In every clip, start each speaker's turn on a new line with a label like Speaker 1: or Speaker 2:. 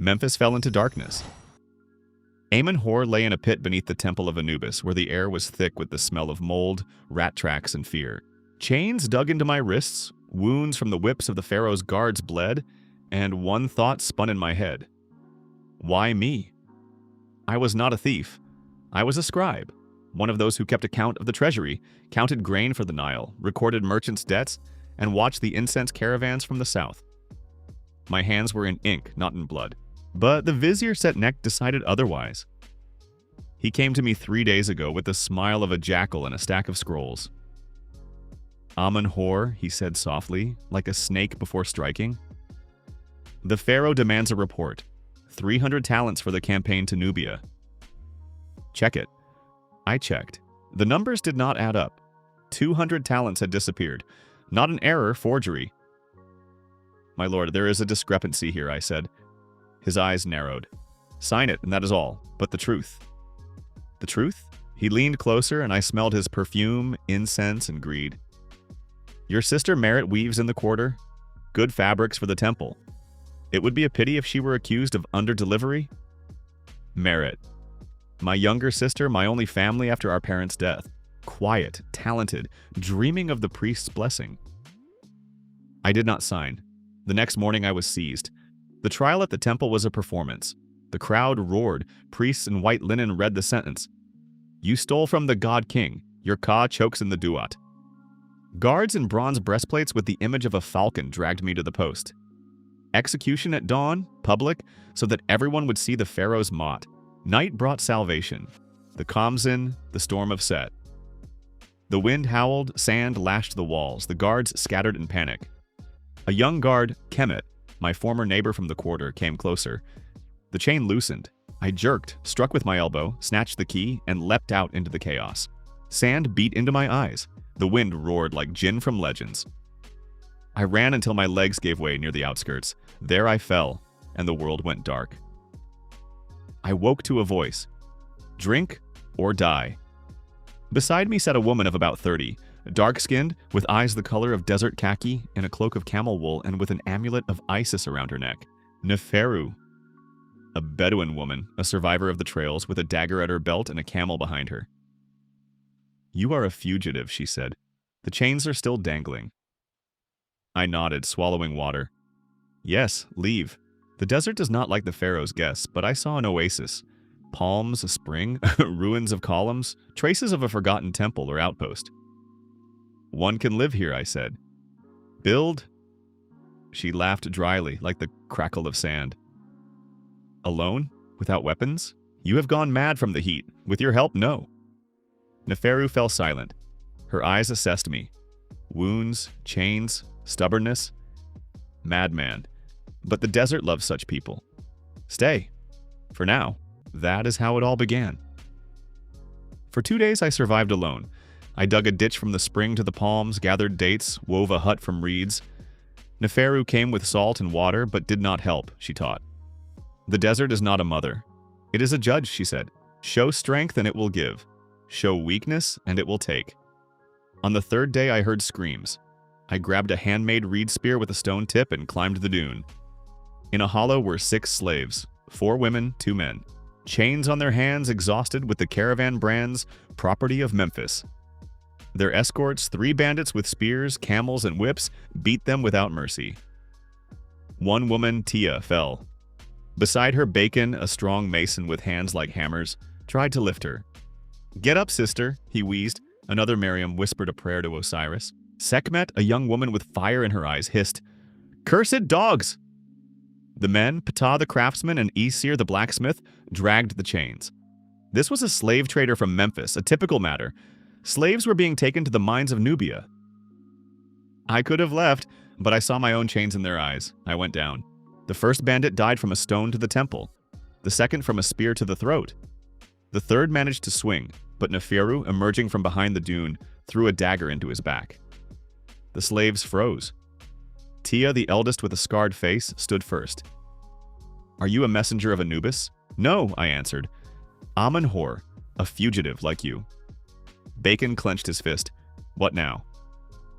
Speaker 1: Memphis fell into darkness. Amun-Hor lay in a pit beneath the temple of Anubis, where the air was thick with the smell of mold, rat tracks, and fear. Chains dug into my wrists, wounds from the whips of the pharaoh's guards bled, and one thought spun in my head. Why me? I was not a thief. I was a scribe, one of those who kept account of the treasury, counted grain for the Nile, recorded merchants' debts, and watched the incense caravans from the south. My hands were in ink, not in blood. But the vizier Setnek decided otherwise. He came to me 3 days ago with the smile of a jackal and a stack of scrolls. Amun-Hor, he said softly, like a snake before striking. The pharaoh demands a report. 300 talents for the campaign to Nubia. Check it. I checked. The numbers did not add up. 200 talents had disappeared. Not an error, forgery. My lord, there is a discrepancy here, I said. His eyes narrowed. Sign it, and that is all. But the truth. The truth? He leaned closer, and I smelled his perfume, incense, and greed. Your sister Merit weaves in the quarter. Good fabrics for the temple. It would be a pity if she were accused of under-delivery. Merit. My younger sister, my only family after our parents' death. Quiet, talented, dreaming of the priest's blessing. I did not sign. The next morning I was seized. The trial at the temple was a performance. The crowd roared. Priests in white linen read the sentence. You stole from the god king. Your ka chokes in the duat. Guards in bronze breastplates with the image of a falcon dragged me to the post. Execution at dawn, public, so that everyone would see the pharaoh's mot. Night brought salvation. The Khamsin, the storm of Set. The wind howled, sand lashed the walls. The guards scattered in panic. A young guard, Kemet, my former neighbor from the quarter, came closer. The chain loosened. I jerked, struck with my elbow, snatched the key, and leapt out into the chaos. Sand beat into my eyes. The wind roared like Jinn from Legends. I ran until my legs gave way near the outskirts. There I fell, and the world went dark. I woke to a voice. Drink or die. Beside me sat a woman of about 30, dark-skinned, with eyes the color of desert khaki, and a cloak of camel wool, and with an amulet of Isis around her neck. Neferu. A Bedouin woman, a survivor of the trails, with a dagger at her belt and a camel behind her. You are a fugitive, she said. The chains are still dangling. I nodded, swallowing water. Yes, leave. The desert does not like the pharaoh's guests, but I saw an oasis. Palms, a spring, ruins of columns, traces of a forgotten temple or outpost. One can live here, I said. Build? She laughed dryly, like the crackle of sand. Alone? Without weapons? You have gone mad from the heat. With your help, no. Neferu fell silent. Her eyes assessed me. Wounds, chains, stubbornness. Madman. But the desert loves such people. Stay. For now. That is how it all began. For 2 days I survived alone. I dug a ditch from the spring to the palms, gathered dates, wove a hut from reeds. Neferu came with salt and water, but did not help, she taught. The desert is not a mother. It is a judge, she said. Show strength and it will give. Show weakness and it will take. On the 3rd day I heard screams. I grabbed a handmade reed spear with a stone tip and climbed the dune. In a hollow were 6 slaves, 4 women, 2 men. Chains on their hands, exhausted with the caravan brands, property of Memphis. Their escorts, 3 bandits with spears, camels, and whips, beat them without mercy. One woman, Tia, fell. Beside her, Bacon, a strong mason with hands like hammers, tried to lift her. Get up, sister, he wheezed. Another Miriam whispered a prayer to Osiris. Sekhmet, a young woman with fire in her eyes, hissed, Cursed dogs! The men, Ptah the craftsman and Esir the blacksmith, dragged the chains. This was a slave trader from Memphis, a typical matter. Slaves were being taken to the mines of Nubia. I could have left, but I saw my own chains in their eyes. I went down. The first bandit died from a stone to the temple. The second from a spear to the throat. The third managed to swing, but Neferu, emerging from behind the dune, threw a dagger into his back. The slaves froze. Tia, the eldest with a scarred face, stood first. Are you a messenger of Anubis? No, I answered. Amun-Hor, a fugitive like you. Bacon clenched his fist. What now?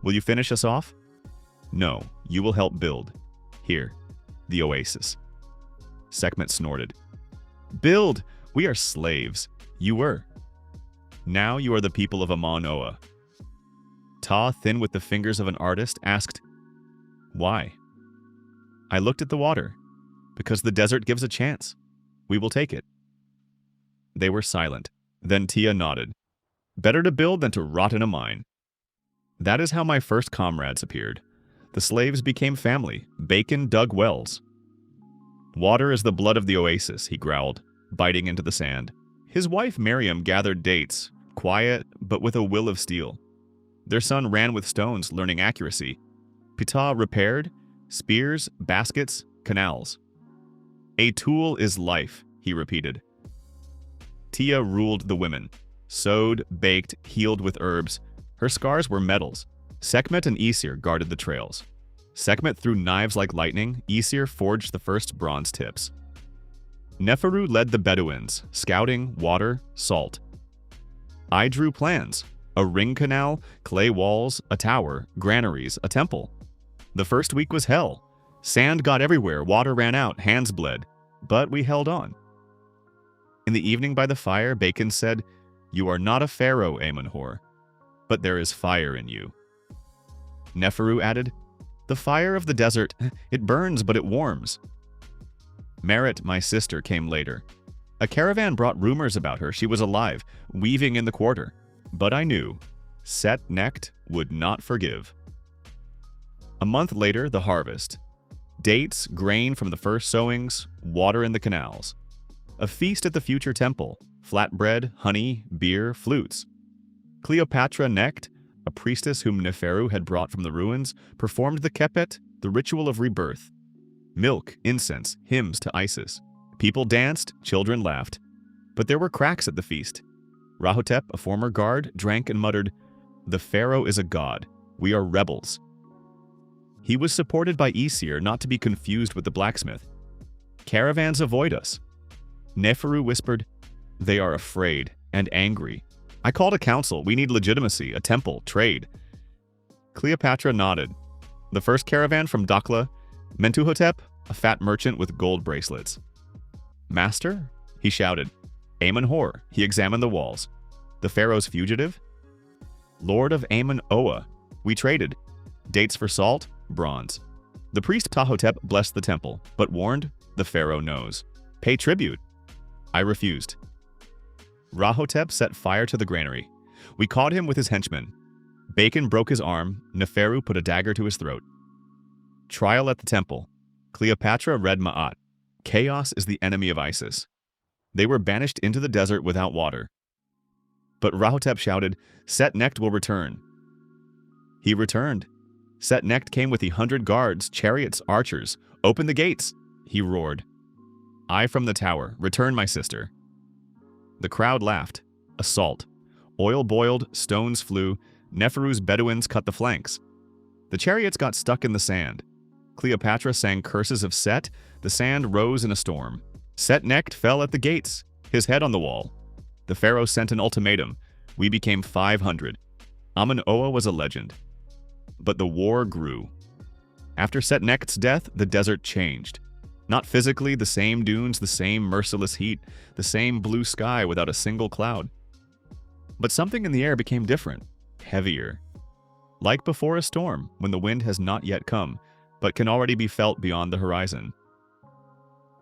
Speaker 1: Will you finish us off? No, you will help build. Here, the Oasis. Sekhmet snorted. Build! We are slaves. You were. Now you are the people of Amon-Oa. Ta, thin with the fingers of an artist, asked, Why? I looked at the water. Because the desert gives a chance. We will take it. They were silent. Then Tia nodded. Better to build than to rot in a mine. That is how my first comrades appeared. The slaves became family. Bacon dug wells. Water is the blood of the oasis, he growled, biting into the sand. His wife Miriam gathered dates, quiet but with a will of steel. Their son ran with stones, learning accuracy. Ptah repaired, spears, baskets, canals. A tool is life, he repeated. Tia ruled the women. Sewed, baked, healed with herbs. Her scars were medals. Sekhmet and Aesir guarded the trails. Sekhmet threw knives like lightning. Aesir forged the first bronze tips. Neferu led the Bedouins, scouting, water, salt. I drew plans. A ring canal, clay walls, a tower, granaries, a temple. The first week was hell. Sand got everywhere, water ran out, hands bled. But we held on. In the evening by the fire, Bacon said, You are not a pharaoh, Amenhor, but there is fire in you. Neferu added, The fire of the desert, it burns, but it warms. Merit, my sister, came later. A caravan brought rumors about her. She was alive, weaving in the quarter. But I knew, Set-necked would not forgive. A month later, the harvest. Dates, grain from the first sowings, water in the canals. A feast at the future temple, flatbread, honey, beer, flutes. Cleopatra Necht, a priestess whom Neferu had brought from the ruins, performed the kepet, the ritual of rebirth. Milk, incense, hymns to Isis. People danced, children laughed. But there were cracks at the feast. Rahotep, a former guard, drank and muttered, The pharaoh is a god. We are rebels. He was supported by Aesir, not to be confused with the blacksmith. Caravans avoid us. Neferu whispered, They are afraid and angry. I called a council. We need legitimacy, a temple, trade. Cleopatra nodded. The first caravan from Dakhla, Mentuhotep, a fat merchant with gold bracelets. Master? He shouted. Amenhor. He examined the walls. The pharaoh's fugitive? Lord of Amon-Oa. We traded. Dates for salt, bronze. The priest Ptahhotep blessed the temple, but warned, the pharaoh knows. Pay tribute. I refused. Rahotep set fire to the granary. We caught him with his henchmen. Bacon broke his arm. Neferu put a dagger to his throat. Trial at the temple. Cleopatra read Ma'at. Chaos is the enemy of Isis. They were banished into the desert without water. But Rahotep shouted, Set-necked will return. He returned. Set-necked came with 100 guards, chariots, archers. Open the gates, he roared. I from the tower, return my sister. The crowd laughed. Assault. Oil boiled, stones flew. Neferu's Bedouins cut the flanks. The chariots got stuck in the sand. Cleopatra sang curses of Set. The sand rose in a storm. Set-necked fell at the gates, his head on the wall. The pharaoh sent an ultimatum. We became 500. Amon-Oa was a legend. But the war grew. After Set-necked's death, the desert changed. Not physically, the same dunes, the same merciless heat, the same blue sky without a single cloud. But something in the air became different, heavier. Like before a storm, when the wind has not yet come, but can already be felt beyond the horizon.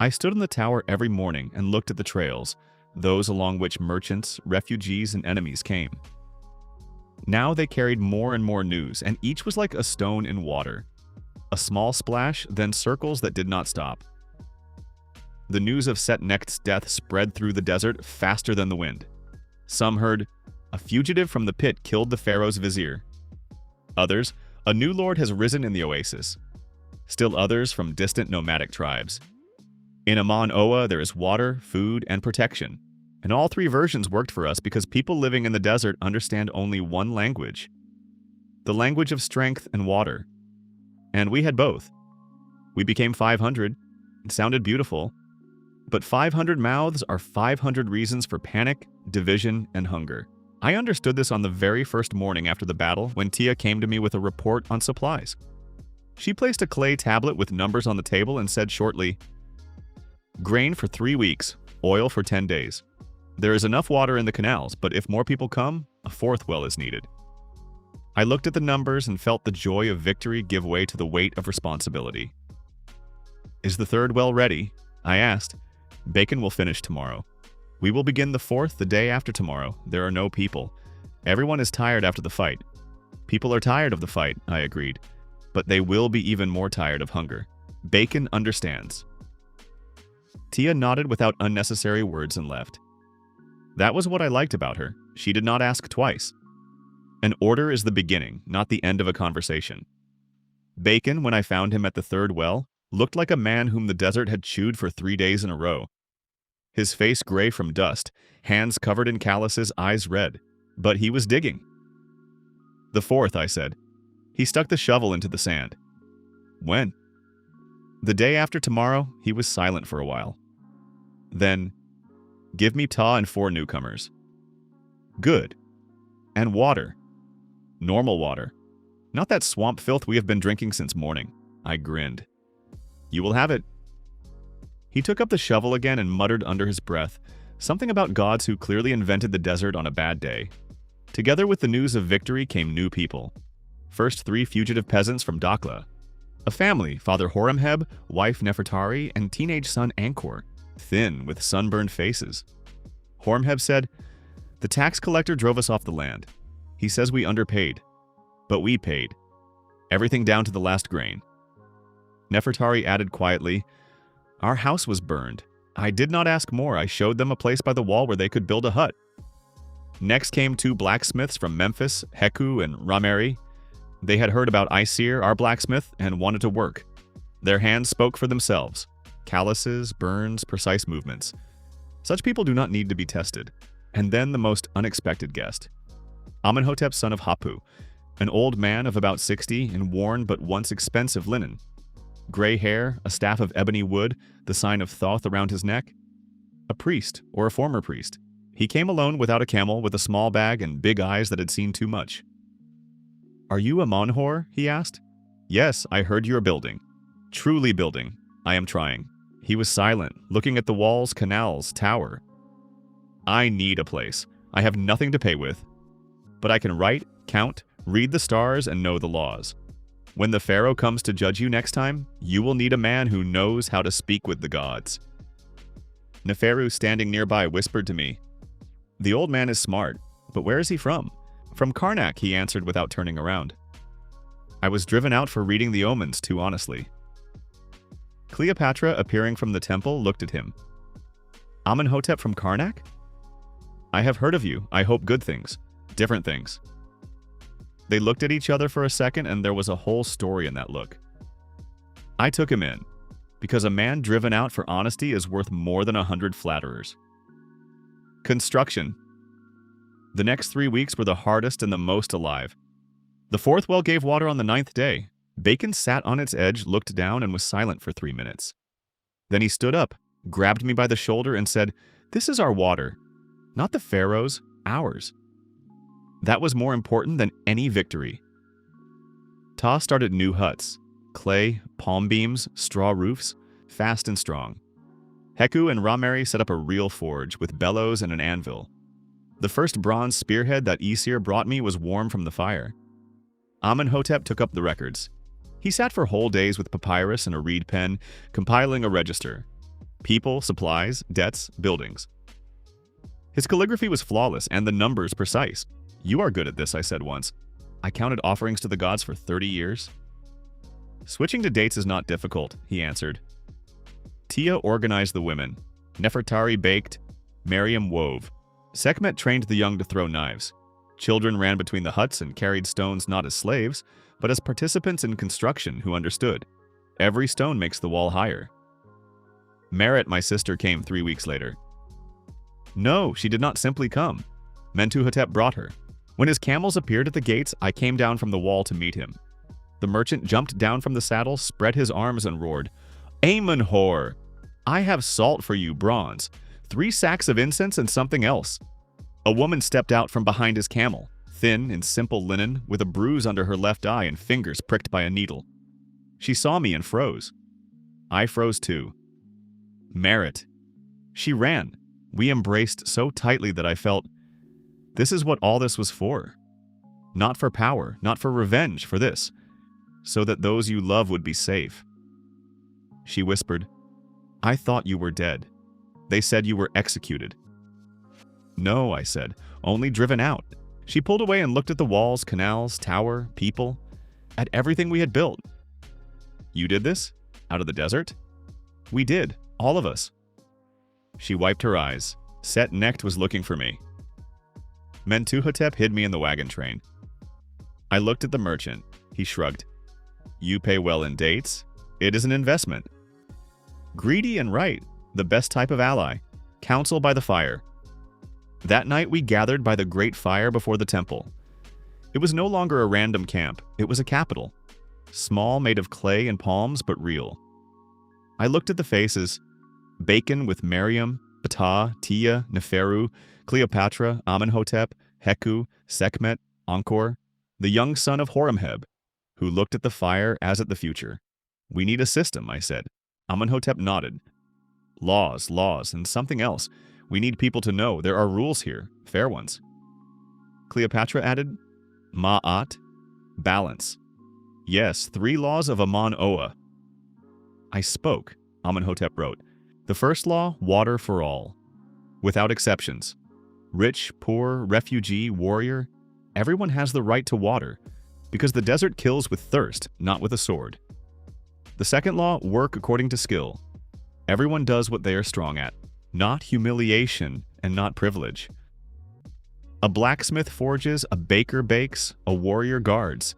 Speaker 1: I stood in the tower every morning and looked at the trails, those along which merchants, refugees, and enemies came. Now they carried more and more news, and each was like a stone in water. A small splash, then circles that did not stop. The news of Set-necked's death spread through the desert faster than the wind. Some heard, a fugitive from the pit killed the pharaoh's vizier. Others, a new lord has risen in the oasis. Still others from distant nomadic tribes. In Amon-Oa, there is water, food, and protection. And all three versions worked for us because people living in the desert understand only one language. The language of strength and water. And we had both. We became 500. It sounded beautiful. But 500 mouths are 500 reasons for panic, division, and hunger. I understood this on the very first morning after the battle when Tia came to me with a report on supplies. She placed a clay tablet with numbers on the table and said shortly, Grain for 3 weeks, oil for 10 days. There is enough water in the canals, but if more people come, a fourth well is needed. I looked at the numbers and felt the joy of victory give way to the weight of responsibility. Is the third well ready? I asked. Bacon will finish tomorrow. We will begin the fourth the day after tomorrow. There are no people. Everyone is tired after the fight. People are tired of the fight, I agreed. But they will be even more tired of hunger. Bacon understands. Tia nodded without unnecessary words and left. That was what I liked about her. She did not ask twice. An order is the beginning, not the end of a conversation. Bacon, when I found him at the third well, looked like a man whom the desert had chewed for 3 days in a row. His face gray from dust, hands covered in calluses, eyes red. But he was digging. The fourth, I said. He stuck the shovel into the sand. When? The day after tomorrow. He was silent for a while. Then, give me Ta and 4 newcomers. Good. And water. Normal water. Not that swamp filth we have been drinking since morning. I grinned. You will have it. He took up the shovel again and muttered under his breath, something about gods who clearly invented the desert on a bad day. Together with the news of victory came new people. First 3 fugitive peasants from Dakla. A family, Father Horemheb, wife Nefertari, and teenage son Angkor, thin with sunburned faces. Horemheb said, "The tax collector drove us off the land. He says we underpaid. But we paid. Everything down to the last grain." Nefertari added quietly, "Our house was burned. I did not ask more. I showed them a place by the wall where they could build a hut." Next came 2 blacksmiths from Memphis, Heku and Rameri. They had heard about Isir, our blacksmith, and wanted to work. Their hands spoke for themselves. Calluses, burns, precise movements. Such people do not need to be tested. And then the most unexpected guest. Amenhotep, son of Hapu, an old man of about 60 in worn but once expensive linen. Gray hair, a staff of ebony wood, the sign of Thoth around his neck. A priest, or a former priest. He came alone without a camel, with a small bag and big eyes that had seen too much. "Are you a Manhwa?" he asked. "Yes, I heard you are building. Truly building. I am trying." He was silent, looking at the walls, canals, tower. "I need a place. I have nothing to pay with. But I can write, count, read the stars, and know the laws. When the Pharaoh comes to judge you next time, you will need a man who knows how to speak with the gods." Neferu, standing nearby, whispered to me, "The old man is smart, but where is he from?" "From Karnak," he answered without turning around. I was driven out for reading the omens too honestly. Cleopatra, appearing from the temple, looked at him. "Amenhotep from Karnak? I have heard of you. I hope good things. Different things." They looked at each other for a second, and there was a whole story in that look. I took him in, because a man driven out for honesty is worth more than 100 flatterers. Construction. The next 3 weeks were the hardest and the most alive. The fourth well gave water on the 9th day. Bacon sat on its edge, looked down, and was silent for 3 minutes. Then he stood up, grabbed me by the shoulder, and said, "This is our water. Not the Pharaoh's, ours." That was more important than any victory. Ta started new huts. Clay, palm beams, straw roofs, fast and strong. Heku and Rameri set up a real forge with bellows and an anvil. The first bronze spearhead that Isir brought me was warm from the fire. Amenhotep took up the records. He sat for whole days with papyrus and a reed pen, compiling a register. People, supplies, debts, buildings. His calligraphy was flawless and the numbers precise. "You are good at this," I said once. "I counted offerings to the gods for 30 years. "Switching to dates is not difficult," he answered. Tia organized the women. Nefertari baked. Miriam wove. Sekhmet trained the young to throw knives. Children ran between the huts and carried stones not as slaves, but as participants in construction who understood. Every stone makes the wall higher. Merit, my sister, came 3 weeks later. No, she did not simply come. Mentuhotep brought her. When his camels appeared at the gates, I came down from the wall to meet him. The merchant jumped down from the saddle, spread his arms, and roared, "Amenhor! I have salt for you, bronze, 3 sacks of incense and something else." A woman stepped out from behind his camel, thin in simple linen, with a bruise under her left eye and fingers pricked by a needle. She saw me and froze. I froze too. Merit. She ran. We embraced so tightly that I felt, this is what all this was for. Not for power, not for revenge, for this. So that those you love would be safe. She whispered, I thought you were dead. They said you were executed. No, I said, only driven out. She pulled away and looked at the walls, canals, tower, people, at everything we had built. You did this? Out of the desert? We did, all of us. She wiped her eyes. Set-necked was looking for me. Mentuhotep hid me in the wagon train. I looked at the merchant. He shrugged. You pay well in dates. It is an investment. Greedy and right, the best type of ally. Counsel by the fire. That night we gathered by the great fire before the temple. It was no longer a random camp. It was a capital. Small, made of clay and palms, but real. I looked at the faces. Bacon with Miriam, Ptah, Tia, Neferu, Cleopatra, Amenhotep, Heku, Sekhmet, Angkor, the young son of Horemheb, who looked at the fire as at the future. We need a system, I said. Amenhotep nodded. Laws, and something else. We need people to know there are rules here, fair ones. Cleopatra added, Ma'at, balance. Yes, 3 laws of Amon-Oa. I spoke, Amenhotep wrote. The first law, water for all. Without exceptions. Rich, poor, refugee, warrior, everyone has the right to water, because the desert kills with thirst, not with a sword. The second law, work according to skill. Everyone does what they are strong at, not humiliation and not privilege. A blacksmith forges, a baker bakes, a warrior guards.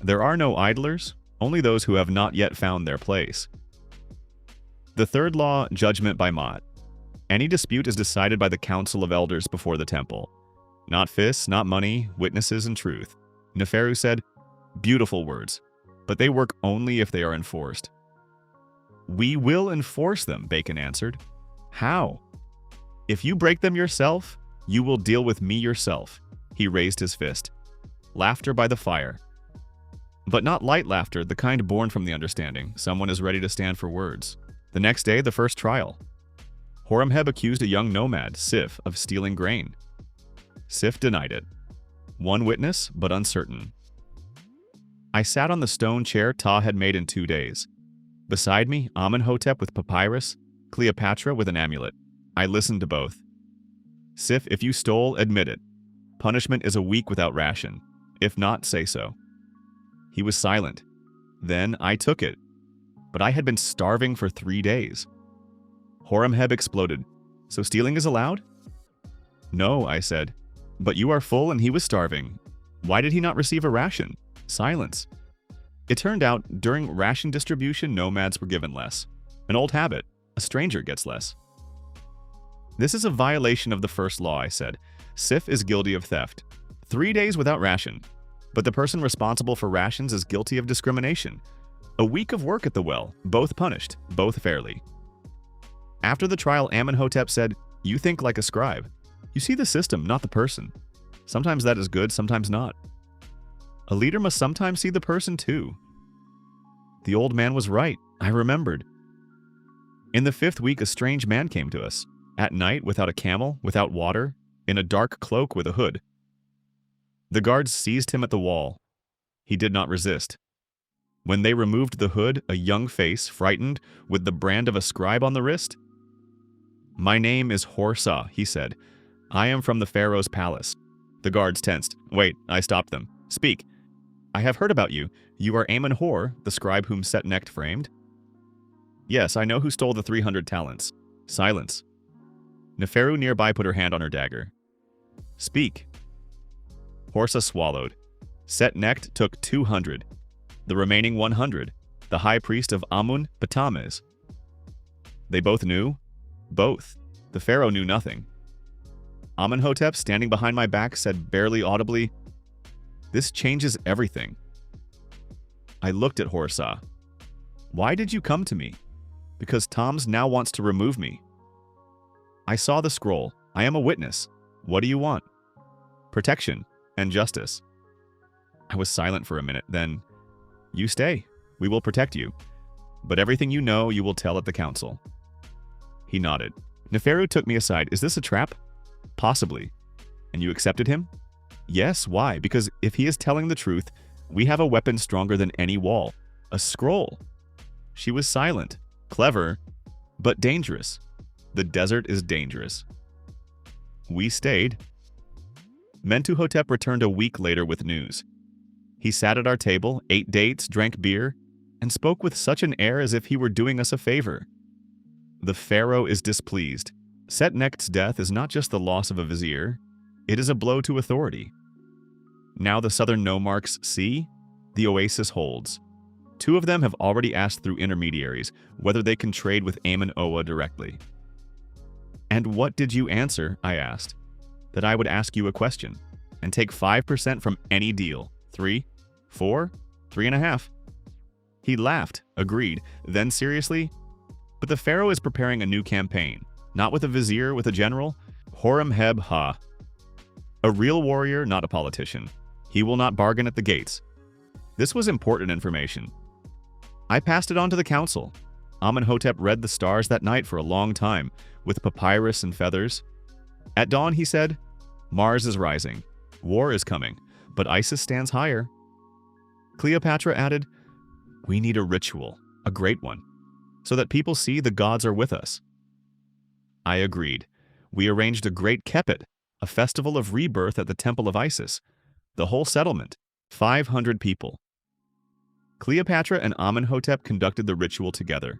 Speaker 1: There are no idlers, only those who have not yet found their place. The third law, judgment by Ma'at. Any dispute is decided by the council of elders before the temple. Not fists, not money, witnesses and truth. Neferu said, beautiful words, but they work only if they are enforced. We will enforce them, Bacon answered. How? If you break them yourself, you will deal with me yourself. He raised his fist. Laughter by the fire. But not light laughter, the kind born from the understanding. Someone is ready to stand for words. The next day, the first trial. Horemheb accused a young nomad, Sif, of stealing grain. Sif denied it. One witness, but uncertain. I sat on the stone chair Ptah had made in 2 days. Beside me, Amenhotep with papyrus, Cleopatra with an amulet. I listened to both. Sif, if you stole, admit it. Punishment is a week without ration. If not, say so. He was silent. Then I took it. But I had been starving for 3 days. Horemheb exploded. So stealing is allowed? No, I said. But you are full and he was starving. Why did he not receive a ration? Silence. It turned out, during ration distribution, nomads were given less. An old habit. A stranger gets less. This is a violation of the first law, I said. Sif is guilty of theft. 3 days without ration. But the person responsible for rations is guilty of discrimination. A week of work at the well, both punished, both fairly. After the trial, Amenhotep said, you think like a scribe. You see the system, not the person. Sometimes that is good, sometimes not. A leader must sometimes see the person too. The old man was right, I remembered. In the 5th week, a strange man came to us. At night, without a camel, without water, in a dark cloak with a hood. The guards seized him at the wall. He did not resist. When they removed the hood, a young face, frightened, with the brand of a scribe on the wrist. My name is Horsa, he said. I am from the Pharaoh's palace. The guards tensed. Wait, I stopped them. Speak. I have heard about you. You are Amen-Hor, the scribe whom Set-necht framed? Yes, I know who stole the 300 talents. Silence. Neferu nearby put her hand on her dagger. Speak. Horsa swallowed. Set-necht took 200. The remaining 100, the high priest of Amun, Ptahmes. They both knew? Both. The pharaoh knew nothing. Amenhotep, standing behind my back, said barely audibly, this changes everything. I looked at Horsa. Why did you come to me? Because Toms now wants to remove me. I saw the scroll. I am a witness. What do you want? Protection and justice. I was silent for a minute, then, you stay. We will protect you. But everything you know, you will tell at the council. He nodded. Neferu took me aside. Is this a trap? Possibly. And you accepted him? Yes, why? Because if he is telling the truth, we have a weapon stronger than any wall. A scroll. She was silent, clever, but dangerous. The desert is dangerous. We stayed. Mentuhotep returned a week later with news. He sat at our table, ate dates, drank beer, and spoke with such an air as if he were doing us a favor. The pharaoh is displeased. Setnecht's death is not just the loss of a vizier, it is a blow to authority. Now the southern nomarchs see, the Oasis holds. 2 of them have already asked through intermediaries whether they can trade with Amun-Oa directly. And what did you answer? I asked. That I would ask you a question and take 5% from any deal. 3, 4, 3.5. He laughed, agreed, then seriously, but the pharaoh is preparing a new campaign, not with a vizier, with a general, Horemheb-Ha. A real warrior, not a politician. He will not bargain at the gates. This was important information. I passed it on to the council. Amenhotep read the stars that night for a long time, with papyrus and feathers. At dawn, he said, Mars is rising. War is coming, but Isis stands higher. Cleopatra added, we need a ritual, a great one, so that people see the gods are with us. I agreed. We arranged a great Kepet, a festival of rebirth at the temple of Isis. The whole settlement, 500 people. Cleopatra and Amenhotep conducted the ritual together.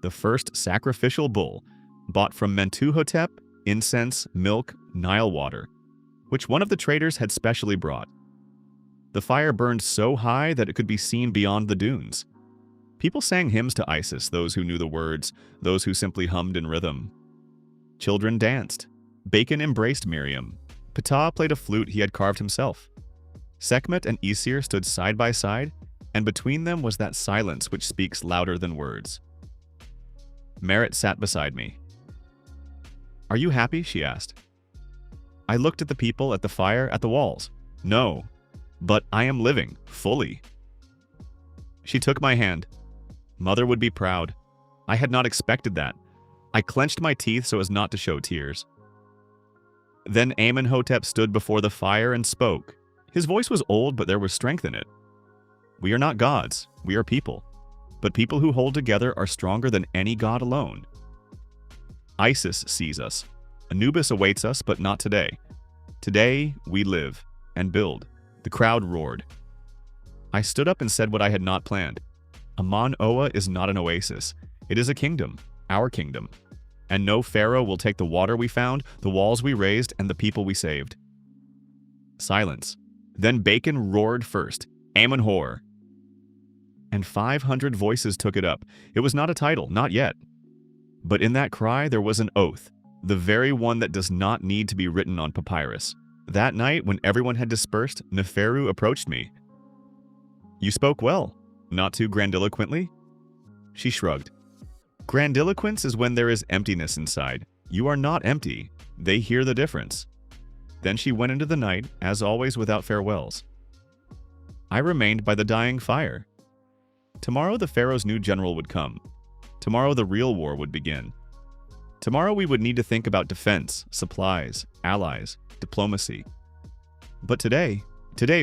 Speaker 1: The first sacrificial bull, bought from Mentuhotep, incense, milk, Nile water, which one of the traders had specially brought. The fire burned so high that it could be seen beyond the dunes. People sang hymns to Isis, those who knew the words, those who simply hummed in rhythm. Children danced. Bacon embraced Miriam. Ptah played a flute he had carved himself. Sekhmet and Isir stood side by side, and between them was that silence which speaks louder than words. Merit sat beside me. Are you happy? She asked. I looked at the people, at the fire, at the walls. No, but I am living, fully. She took my hand. Mother would be proud. I had not expected that. I clenched my teeth so as not to show tears. Then Amenhotep stood before the fire and spoke. His voice was old, but there was strength in it. We are not gods, we are people. But people who hold together are stronger than any god alone. Isis sees us. Anubis awaits us, but not today. Today, we live and build. The crowd roared. I stood up and said what I had not planned. Amun-Oa is not an oasis. It is a kingdom, our kingdom. And no pharaoh will take the water we found, the walls we raised, and the people we saved. Silence. Then Bacon roared first. Amun-Hor. And 500 voices took it up. It was not a title, not yet. But in that cry there was an oath, the very one that does not need to be written on papyrus. That night, when everyone had dispersed, Neferu approached me. You spoke well, not too grandiloquently? She shrugged. Grandiloquence is when there is emptiness inside. You are not empty. They hear the difference. Then she went into the night, as always without farewells. I remained by the dying fire. Tomorrow the pharaoh's new general would come. Tomorrow the real war would begin. Tomorrow we would need to think about defense, supplies, allies, diplomacy. But today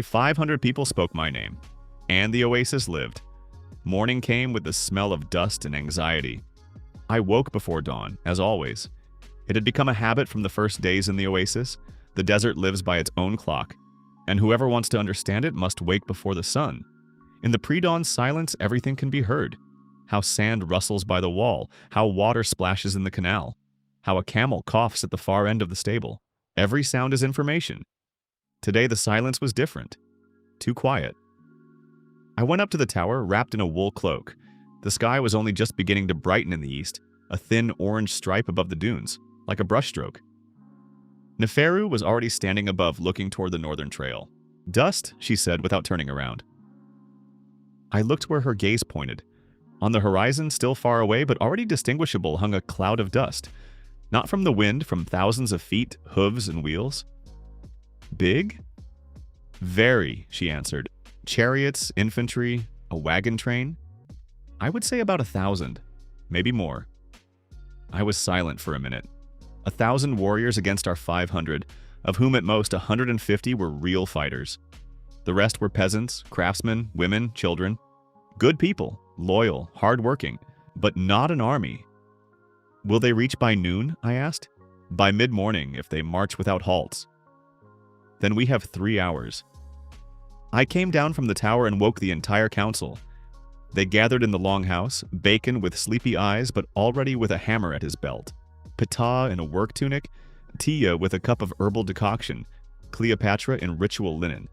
Speaker 1: 500 people spoke my name. And the oasis lived. Morning came with the smell of dust and anxiety. I woke before dawn, as always. It had become a habit from the first days in the oasis. The desert lives by its own clock, and whoever wants to understand it must wake before the sun. In the pre-dawn silence, everything can be heard. How sand rustles by the wall, how water splashes in the canal, how a camel coughs at the far end of the stable. Every sound is information. Today the silence was different. Too quiet. I went up to the tower, wrapped in a wool cloak. The sky was only just beginning to brighten in the east, a thin orange stripe above the dunes, like a brushstroke. Neferu was already standing above, looking toward the northern trail. Dust, she said without turning around. I looked where her gaze pointed. On the horizon, still far away but already distinguishable, hung a cloud of dust. Not from the wind, from thousands of feet, hooves, and wheels. Big? Very, she answered. Chariots, infantry, a wagon train? I would say about 1,000, maybe more. I was silent for a minute. 1,000 warriors against our 500, of whom at most 150 were real fighters. The rest were peasants, craftsmen, women, children. Good people, loyal, hard-working, but not an army. Will they reach by noon? I asked. By mid-morning, if they march without halts. Then we have 3 hours. I came down from the tower and woke the entire council. They gathered in the longhouse, Bacon with sleepy eyes but already with a hammer at his belt, Ptah in a work tunic, Tia with a cup of herbal decoction, Cleopatra in ritual linen,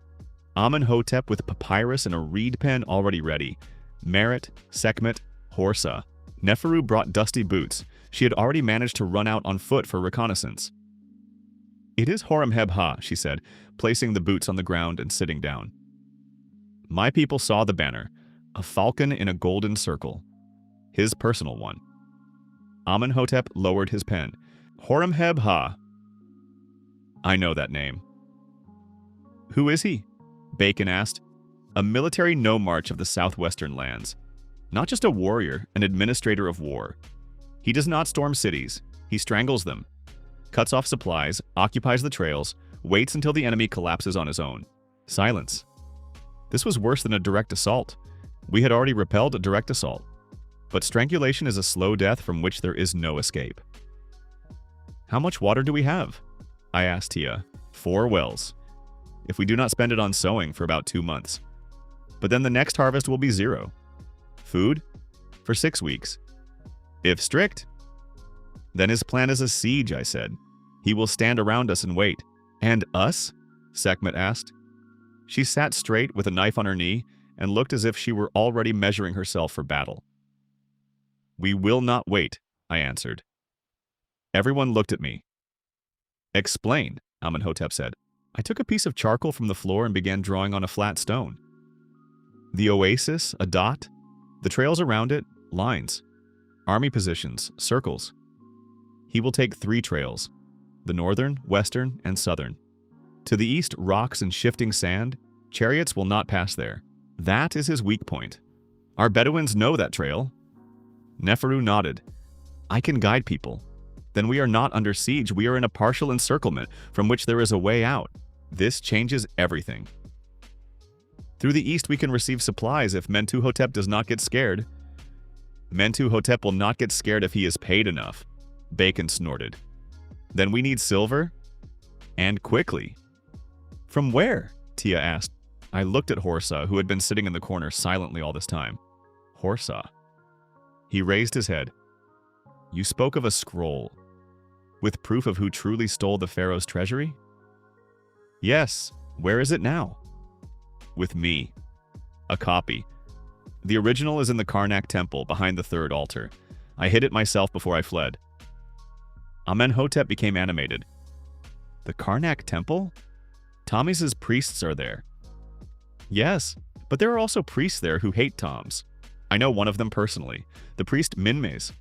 Speaker 1: Amenhotep with papyrus and a reed pen already ready, Merit, Sekhmet, Horsa. Neferu brought dusty boots. She had already managed to run out on foot for reconnaissance. "It is Horemheb-Ha," she said, placing the boots on the ground and sitting down. My people saw the banner, a falcon in a golden circle, his personal one. Amenhotep lowered his pen. "Horemheb-Ha. I know that name." "Who is he?" Bacon asked. "A military nomarch of the southwestern lands. Not just a warrior, an administrator of war. He does not storm cities. He strangles them, cuts off supplies, occupies the trails, waits until the enemy collapses on his own. Silence. This was worse than a direct assault. We had already repelled a direct assault. But strangulation is a slow death from which there is no escape." "How much water do we have?" I asked Tia. 4 wells. If we do not spend it on sowing for about 2 months. But then the next harvest will be 0. Food? For 6 weeks. If strict, then his plan is a siege, I said. He will stand around us and wait. "And us?" Sekhmet asked. She sat straight with a knife on her knee and looked as if she were already measuring herself for battle. "We will not wait," I answered. Everyone looked at me. "Explain," Amenhotep said. I took a piece of charcoal from the floor and began drawing on a flat stone. The oasis, a dot. The trails around it, lines. Army positions, circles. He will take 3 trails, the northern, western, and southern. To the east, rocks and shifting sand. Chariots will not pass there. That is his weak point. Our Bedouins know that trail. Neferu nodded. "I can guide people. Then we are not under siege, we are in a partial encirclement from which there is a way out. This changes everything. Through the east we can receive supplies if Mentuhotep does not get scared." "Mentuhotep will not get scared if he is paid enough," Bacon snorted. "Then we need silver? And quickly." "From where?" Tia asked. I looked at Horsa, who had been sitting in the corner silently all this time. "Horsa." He raised his head. "You spoke of a scroll. With proof of who truly stole the pharaoh's treasury?" "Yes. Where is it now?" "With me. A copy. The original is in the Karnak temple, behind the 3rd altar. I hid it myself before I fled." Amenhotep became animated. "The Karnak temple? Thomis's priests are there." "Yes, but there are also priests there who hate Toms. I know one of them personally, the priest Minmes.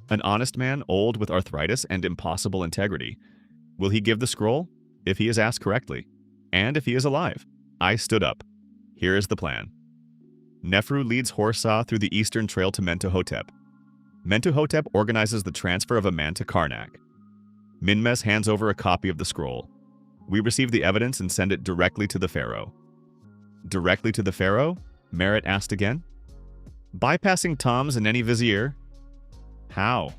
Speaker 1: An honest man, old with arthritis and impossible integrity. Will he give the scroll? If he is asked correctly. And if he is alive." I stood up. "Here is the plan. Neferu leads Horsa through the eastern trail to Mentuhotep. Mentuhotep organizes the transfer of a man to Karnak. Minmes hands over a copy of the scroll. We receive the evidence and send it directly to the pharaoh." "Directly to the pharaoh?" Merit asked again. "Bypassing Toms and any vizier." "How?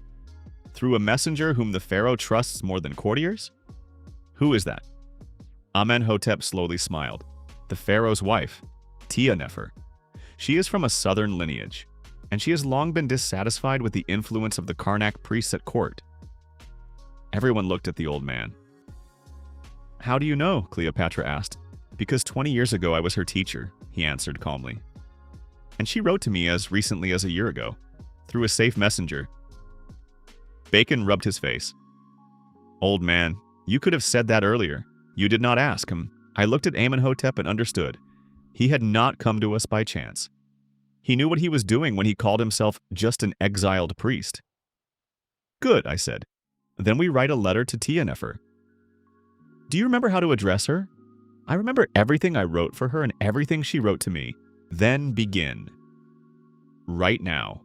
Speaker 1: Through a messenger whom the pharaoh trusts more than courtiers?" "Who is that?" Amenhotep slowly smiled. "The pharaoh's wife, Tia Nefer. She is from a southern lineage, and she has long been dissatisfied with the influence of the Karnak priests at court." Everyone looked at the old man. "How do you know?" Cleopatra asked. "Because 20 years ago I was her teacher," he answered calmly. "And she wrote to me as recently as a year ago, through a safe messenger." Bacon rubbed his face. "Old man, you could have said that earlier. You did not ask him." I looked at Amenhotep and understood. He had not come to us by chance. He knew what he was doing when he called himself just an exiled priest. "Good," I said. "Then we write a letter to Tia Nefer." "Do you remember how to address her?" "I remember everything I wrote for her and everything she wrote to me." "Then begin. Right now."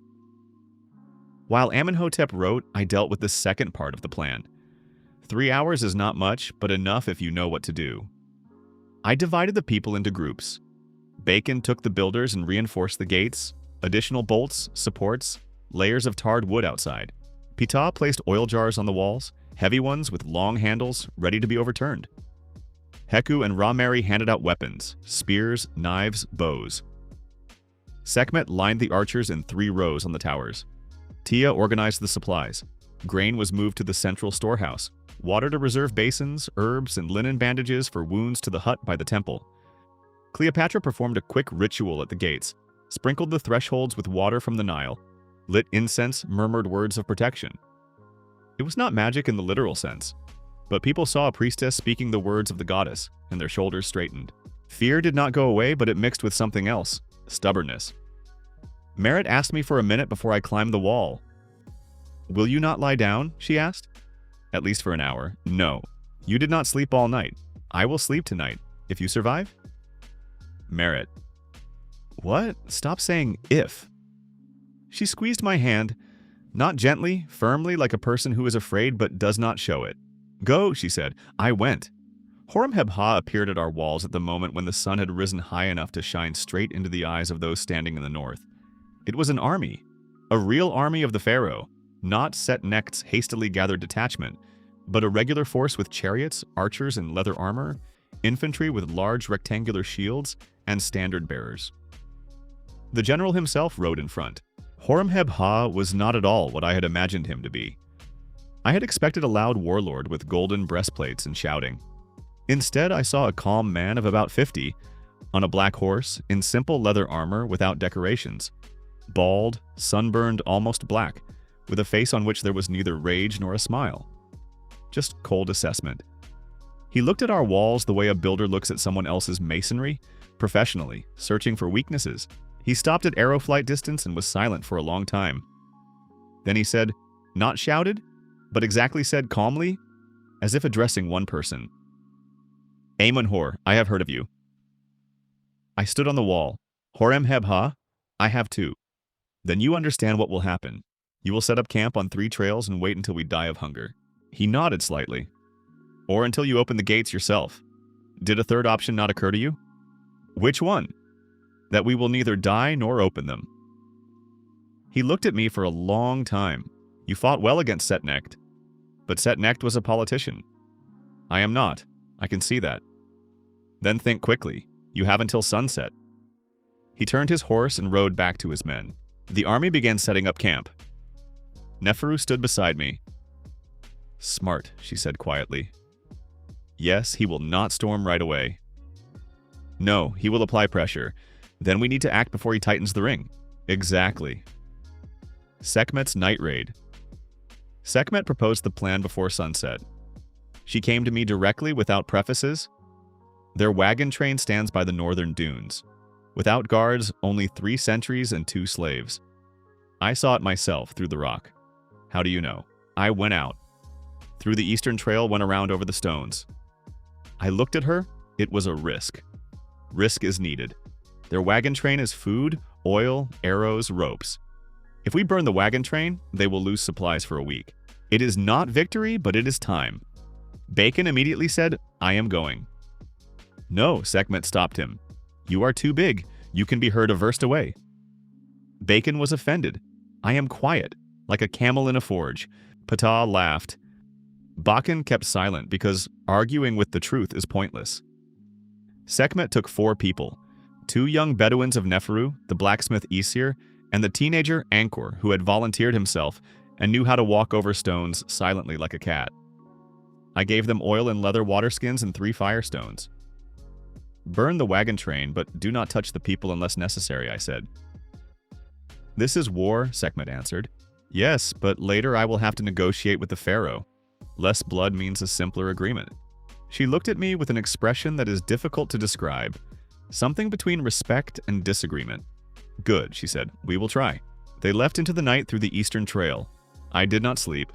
Speaker 1: While Amenhotep wrote, I dealt with the second part of the plan. 3 hours is not much, but enough if you know what to do. I divided the people into groups. Bacon took the builders and reinforced the gates, additional bolts, supports, layers of tarred wood outside. Ptah placed oil jars on the walls, heavy ones with long handles ready to be overturned. Heku and Ra-Meri handed out weapons, spears, knives, bows. Sekhmet lined the archers in 3 rows on the towers. Tia organized the supplies. Grain was moved to the central storehouse, water to reserve basins, herbs, and linen bandages for wounds to the hut by the temple. Cleopatra performed a quick ritual at the gates, sprinkled the thresholds with water from the Nile, lit incense, murmured words of protection. It was not magic in the literal sense, but people saw a priestess speaking the words of the goddess, and their shoulders straightened. Fear did not go away, but it mixed with something else, stubbornness. Merit asked me for a minute before I climbed the wall. Will you not lie down? She asked. At least for an hour. No. You did not sleep all night. I will sleep tonight, if you survive. Merit. What? Stop saying if. She squeezed my hand, not gently, firmly, like a person who is afraid but does not show it. Go, she said. I went. Horemheb-Ha appeared at our walls at the moment when the sun had risen high enough to shine straight into the eyes of those standing in the north. It was an army, a real army of the pharaoh, not Set-Necht's hastily gathered detachment, but a regular force with chariots, archers in leather armor, infantry with large rectangular shields, and standard bearers. The general himself rode in front. Horemheb-Ha was not at all what I had imagined him to be. I had expected a loud warlord with golden breastplates and shouting. Instead, I saw a calm man of about 50, on a black horse, in simple leather armor without decorations. Bald, sunburned, almost black, with a face on which there was neither rage nor a smile. Just cold assessment. He looked at our walls the way a builder looks at someone else's masonry, professionally, searching for weaknesses. He stopped at arrow flight distance and was silent for a long time. Then he said, not shouted, but exactly said calmly, as if addressing one person. Amenhor, I have heard of you. I stood on the wall. Horemheb-Ha, I have too. Then you understand what will happen. You will set up camp on 3 trails and wait until we die of hunger. He nodded slightly. Or until you open the gates yourself. Did a third option not occur to you? Which one? That we will neither die nor open them. He looked at me for a long time. You fought well against Set-Necht. But Set-Necht was a politician. I am not. I can see that. Then think quickly. You have until sunset. He turned his horse and rode back to his men. The army began setting up camp. Neferu stood beside me. Smart, she said quietly. Yes, he will not storm right away. No, he will apply pressure. Then we need to act before he tightens the ring. Exactly. Sekhmet's night raid. Sekhmet proposed the plan before sunset. She came to me directly without prefaces. Their wagon train stands by the northern dunes. Without guards, only 3 sentries and 2 slaves. I saw it myself through the rock. How do you know? I went out. Through the eastern trail, went around over the stones. I looked at her. It was a risk. Risk is needed. Their wagon train is food, oil, arrows, ropes. If we burn the wagon train, they will lose supplies for a week. It is not victory, but it is time. Bacon immediately said, I am going. No, Sekhmet stopped him. You are too big. You can be heard a verst away. Bacon was offended. I am quiet, like a camel in a forge. Ptah laughed. Bakan kept silent because arguing with the truth is pointless. Sekhmet took 4 people, 2 young Bedouins of Neferu, the blacksmith Isir, and the teenager Angkor, who had volunteered himself and knew how to walk over stones silently like a cat. I gave them oil and leather waterskins and 3 firestones. Burn the wagon train, but do not touch the people unless necessary, I said. This is war, Sekhmet answered. Yes, but later I will have to negotiate with the pharaoh. Less blood means a simpler agreement. She looked at me with an expression that is difficult to describe, something between respect and disagreement. Good, she said. We will try. They left into the night through the eastern trail. I did not sleep.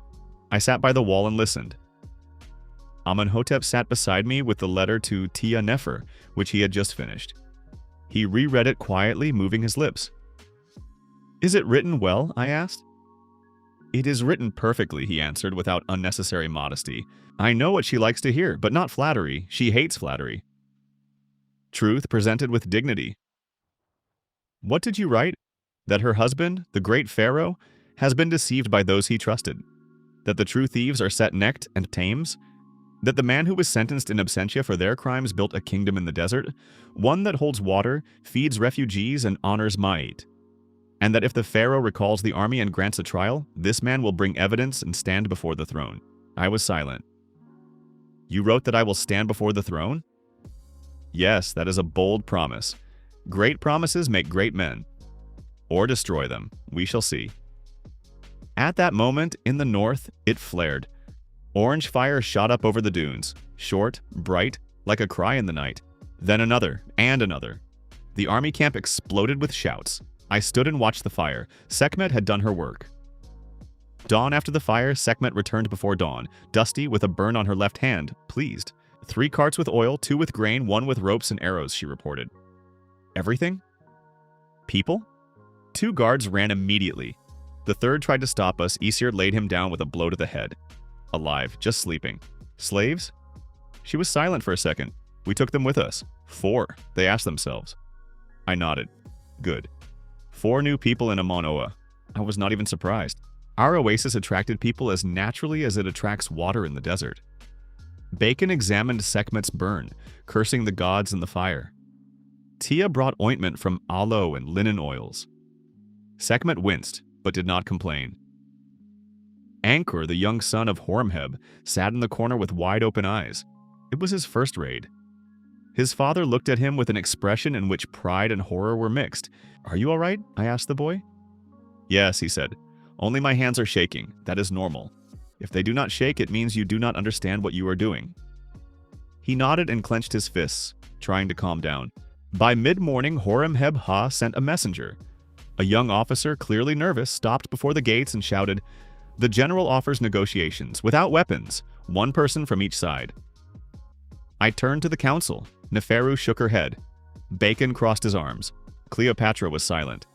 Speaker 1: I sat by the wall and listened. Amenhotep sat beside me with the letter to Tia Nefer, which he had just finished. He reread it quietly, moving his lips. Is it written well? I asked. It is written perfectly, he answered without unnecessary modesty. I know what she likes to hear, but not flattery. She hates flattery. Truth presented with dignity. What did you write? That her husband, the great Pharaoh, has been deceived by those he trusted. That the true thieves are set-necked and tames. That the man who was sentenced in absentia for their crimes built a kingdom in the desert, one that holds water, feeds refugees, and honors might. And that if the Pharaoh recalls the army and grants a trial, this man will bring evidence and stand before the throne. I was silent. You wrote that I will stand before the throne? Yes, that is a bold promise. Great promises make great men. Or destroy them. We shall see. At that moment, in the north, it flared. Orange fire shot up over the dunes, short, bright, like a cry in the night. Then another, and another. The army camp exploded with shouts. I stood and watched the fire. Sekhmet had done her work. Dawn after the fire, Sekhmet returned before dawn, dusty, with a burn on her left hand, pleased. 3 carts with oil, 2 with grain, 1 with ropes and arrows, she reported. Everything? People? 2 guards ran immediately. The third tried to stop us. Aesir laid him down with a blow to the head. Alive, just sleeping. Slaves? She was silent for a second. We took them with us. 4, they asked themselves. I nodded. Good. 4 new people in Manhwa. I was not even surprised. Our oasis attracted people as naturally as it attracts water in the desert. Bacon examined Sekhmet's burn, cursing the gods and the fire. Tia brought ointment from aloe and linen oils. Sekhmet winced, but did not complain. Ankur, the young son of Horemheb, sat in the corner with wide-open eyes. It was his first raid. His father looked at him with an expression in which pride and horror were mixed. Are you all right? I asked the boy. Yes, he said. Only my hands are shaking. That is normal. If they do not shake, it means you do not understand what you are doing. He nodded and clenched his fists, trying to calm down. By mid-morning, Horemheb-Ha sent a messenger. A young officer, clearly nervous, stopped before the gates and shouted, "The general offers negotiations, without weapons, 1 person from each side." I turned to the council. Neferu shook her head. Bacon crossed his arms. Cleopatra was silent.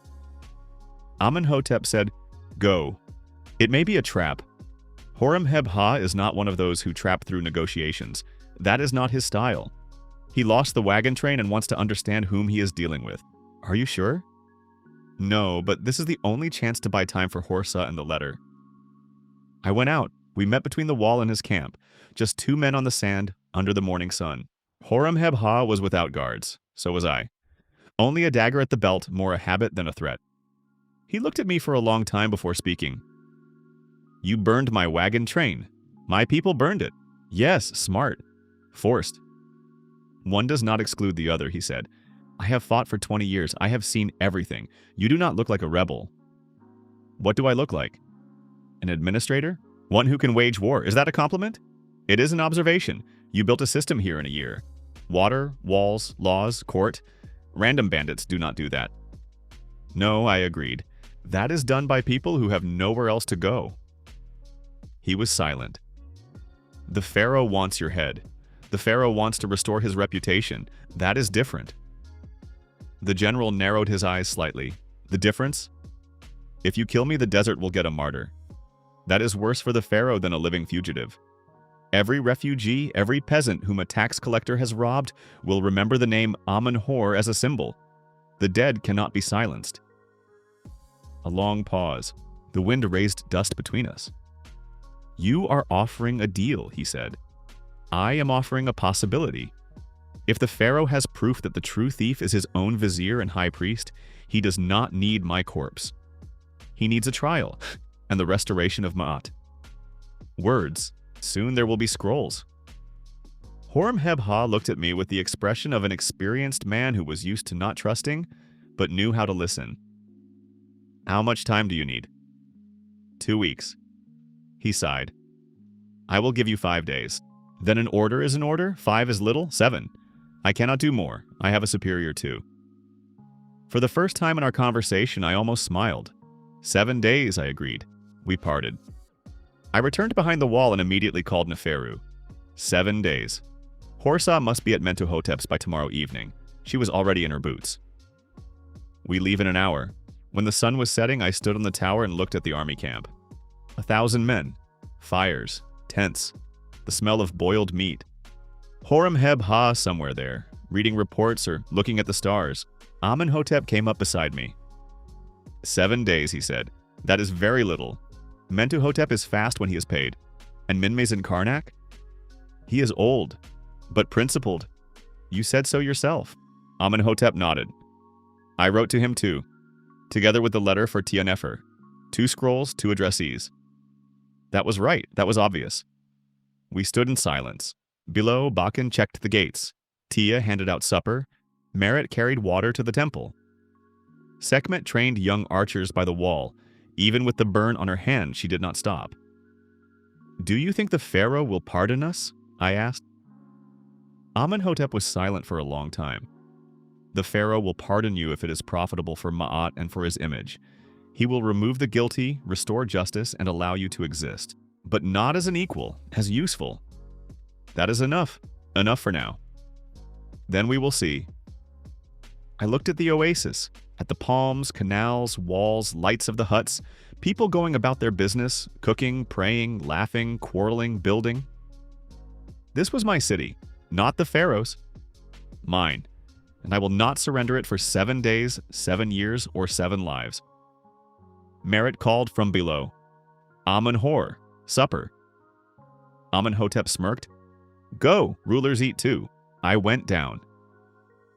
Speaker 1: Amenhotep said, "Go. It may be a trap. Horemheb-Ha is not one of those who trap through negotiations. That is not his style. He lost the wagon train and wants to understand whom he is dealing with. Are you sure?" No, but this is the only chance to buy time for Horsa and the letter. I went out. We met between the wall and his camp, just 2 men on the sand, under the morning sun. Horemheb-Ha was without guards. So was I. Only a dagger at the belt, more a habit than a threat. He looked at me for a long time before speaking. You burned my wagon train. My people burned it. Yes, smart. Forced. One does not exclude the other, he said. I have fought for 20 years. I have seen everything. You do not look like a rebel. What do I look like? An administrator? One who can wage war. Is that a compliment? It is an observation. You built a system here in a year. Water, walls, laws, court. Random bandits do not do that. No, I agreed. That is done by people who have nowhere else to go. He was silent. The Pharaoh wants your head. The Pharaoh wants to restore his reputation. That is different. The general narrowed his eyes slightly. The difference? If you kill me, the desert will get a martyr. That is worse for the Pharaoh than a living fugitive. Every refugee, every peasant whom a tax collector has robbed will remember the name Amun-Hor as a symbol. The dead cannot be silenced. A long pause. The wind raised dust between us. You are offering a deal, he said. I am offering a possibility. If the Pharaoh has proof that the true thief is his own vizier and high priest, he does not need my corpse. He needs a trial and the restoration of Ma'at. Words. Soon there will be scrolls. Horemheb-Ha looked at me with the expression of an experienced man who was used to not trusting, but knew how to listen. How much time do you need? 2 weeks. He sighed. I will give you 5 days. Then an order is an order, 5 is little, 7. I cannot do more. I have a superior too. For the first time in our conversation, I almost smiled. 7 days, I agreed. We parted. I returned behind the wall and immediately called Neferu. 7 days. Horsa must be at Mentuhotep's by tomorrow evening. She was already in her boots. We leave in an hour. When the sun was setting, I stood on the tower and looked at the army camp. 1,000 men, fires, tents, the smell of boiled meat. Horemheb-Ha somewhere there, reading reports or looking at the stars. Amenhotep came up beside me. 7 days, he said. That is very little. Mentuhotep is fast when he is paid. And Minmay Karnak? He is old, but principled. You said so yourself. Amenhotep nodded. I wrote to him too, together with the letter for Tia Nefer. 2 scrolls, 2 addressees. That was right, that was obvious. We stood in silence. Below, Bakan checked the gates. Tia handed out supper. Merit carried water to the temple. Sekhmet trained young archers by the wall. Even with the burn on her hand, she did not stop. Do you think the Pharaoh will pardon us? I asked. Amenhotep was silent for a long time. The Pharaoh will pardon you if it is profitable for Ma'at and for his image. He will remove the guilty, restore justice, and allow you to exist. But not as an equal, as useful. That is enough. Enough for now. Then we will see. I looked at the oasis, at the palms, canals, walls, lights of the huts, people going about their business, cooking, praying, laughing, quarreling, building. This was my city, not the Pharaoh's. Mine. And I will not surrender it for 7 days, 7 years, or 7 lives. Merit called from below. Amen-Hor, supper. Amenhotep smirked. Go, rulers eat too. I went down.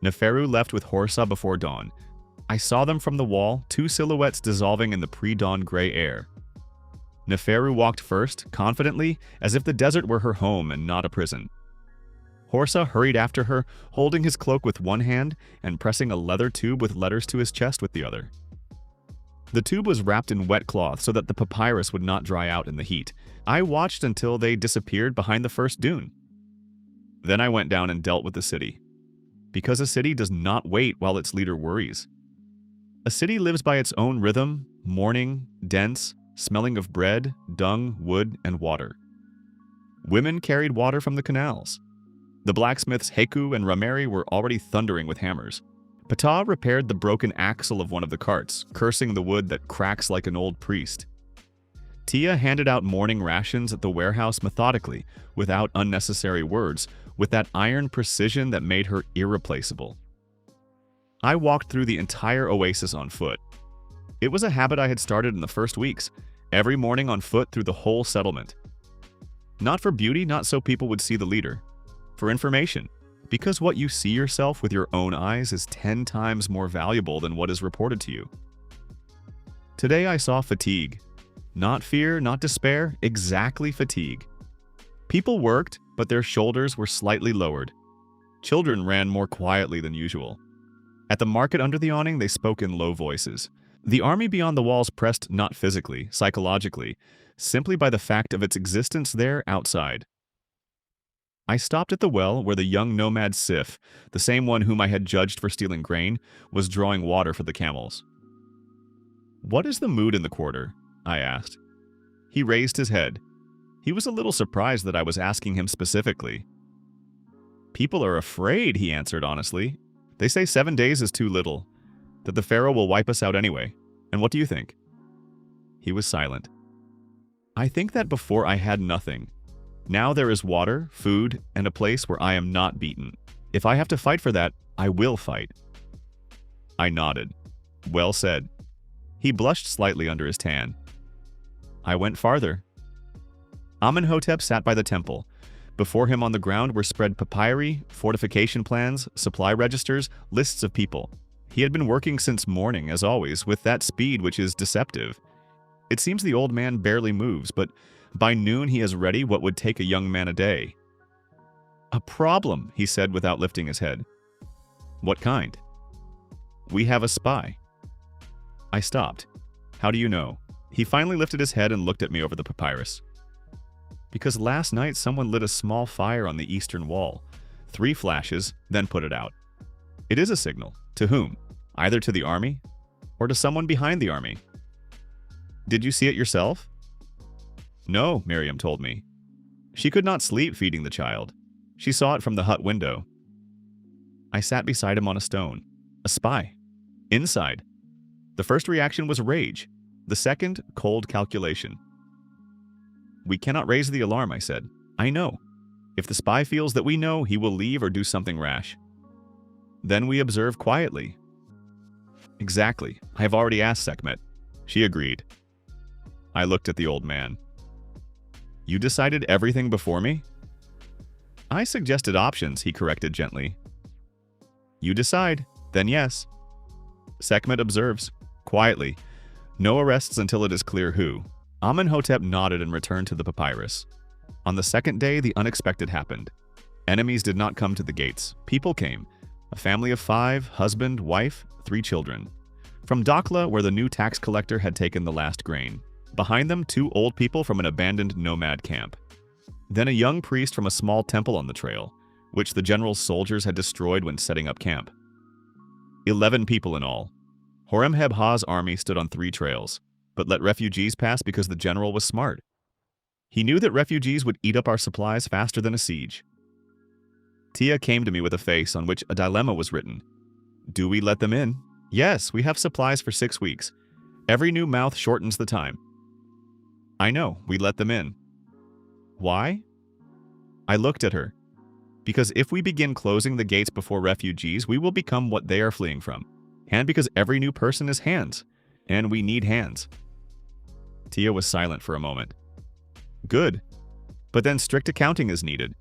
Speaker 1: Neferu left with Horsa before dawn. I saw them from the wall, 2 silhouettes dissolving in the pre-dawn gray air. Neferu walked first, confidently, as if the desert were her home and not a prison. Horsa hurried after her, holding his cloak with one hand and pressing a leather tube with letters to his chest with the other. The tube was wrapped in wet cloth so that the papyrus would not dry out in the heat. I watched until they disappeared behind the first dune. Then I went down and dealt with the city. Because a city does not wait while its leader worries. A city lives by its own rhythm, mourning, dense, smelling of bread, dung, wood, and water. Women carried water from the canals. The blacksmiths Heku and Rameri were already thundering with hammers. Ptah repaired the broken axle of one of the carts, cursing the wood that cracks like an old priest. Tia handed out morning rations at the warehouse methodically, without unnecessary words, with that iron precision that made her irreplaceable. I walked through the entire oasis on foot. It was a habit I had started in the first weeks, every morning on foot through the whole settlement. Not for beauty, not so people would see the leader. For information, because what you see yourself with your own eyes is 10 times more valuable than what is reported to you. Today I saw fatigue. Not fear, not despair, exactly fatigue. People worked, but their shoulders were slightly lowered. Children ran more quietly than usual. At the market under the awning, they spoke in low voices. The army beyond the walls pressed not physically, psychologically, simply by the fact of its existence there outside. I stopped at the well where the young nomad Sif, the same one whom I had judged for stealing grain, was drawing water for the camels. What is the mood in the quarter? I asked. He raised his head. He was a little surprised that I was asking him specifically. People are afraid, he answered honestly. They say 7 days is too little, that the Pharaoh will wipe us out anyway. And what do you think? He was silent. I think that before I had nothing. Now there is water, food, and a place where I am not beaten. If I have to fight for that, I will fight. I nodded. Well said. He blushed slightly under his tan. I went farther. Amenhotep sat by the temple. Before him on the ground were spread papyri, fortification plans, supply registers, lists of people. He had been working since morning, as always, with that speed which is deceptive. It seems the old man barely moves, but by noon he is ready what would take a young man a day. A problem, he said without lifting his head. What kind? We have a spy. I stopped. How do you know? He finally lifted his head and looked at me over the papyrus. Because last night someone lit a small fire on the eastern wall. 3 flashes, then put it out. It is a signal. To whom? Either to the army or to someone behind the army. Did you see it yourself? No, Miriam told me. She could not sleep feeding the child. She saw it from the hut window. I sat beside him on a stone. A spy. Inside. The first reaction was rage. The second, cold calculation. We cannot raise the alarm, I said. I know. If the spy feels that we know, he will leave or do something rash. Then we observe quietly. Exactly. I have already asked Sekhmet. She agreed. I looked at the old man. You decided everything before me? I suggested options, he corrected gently. You decide, then yes. Sekhmet observes, quietly. No arrests until it is clear who. Amenhotep nodded and returned to the papyrus. On the second day, the unexpected happened. Enemies did not come to the gates. People came. A family of 5, husband, wife, 3 children. From Dakhla, where the new tax collector had taken the last grain. Behind them, 2 old people from an abandoned nomad camp. Then a young priest from a small temple on the trail, which the general's soldiers had destroyed when setting up camp. 11 people in all. Horemheb-Ha's army stood on 3 trails, but let refugees pass because the general was smart. He knew that refugees would eat up our supplies faster than a siege. Tia came to me with a face on which a dilemma was written. Do we let them in? Yes, we have supplies for 6 weeks. Every new mouth shortens the time. I know, we let them in. Why? I looked at her. Because if we begin closing the gates before refugees, we will become what they are fleeing from. And because every new person is hands. And we need hands. Tia was silent for a moment. Good. But then strict accounting is needed.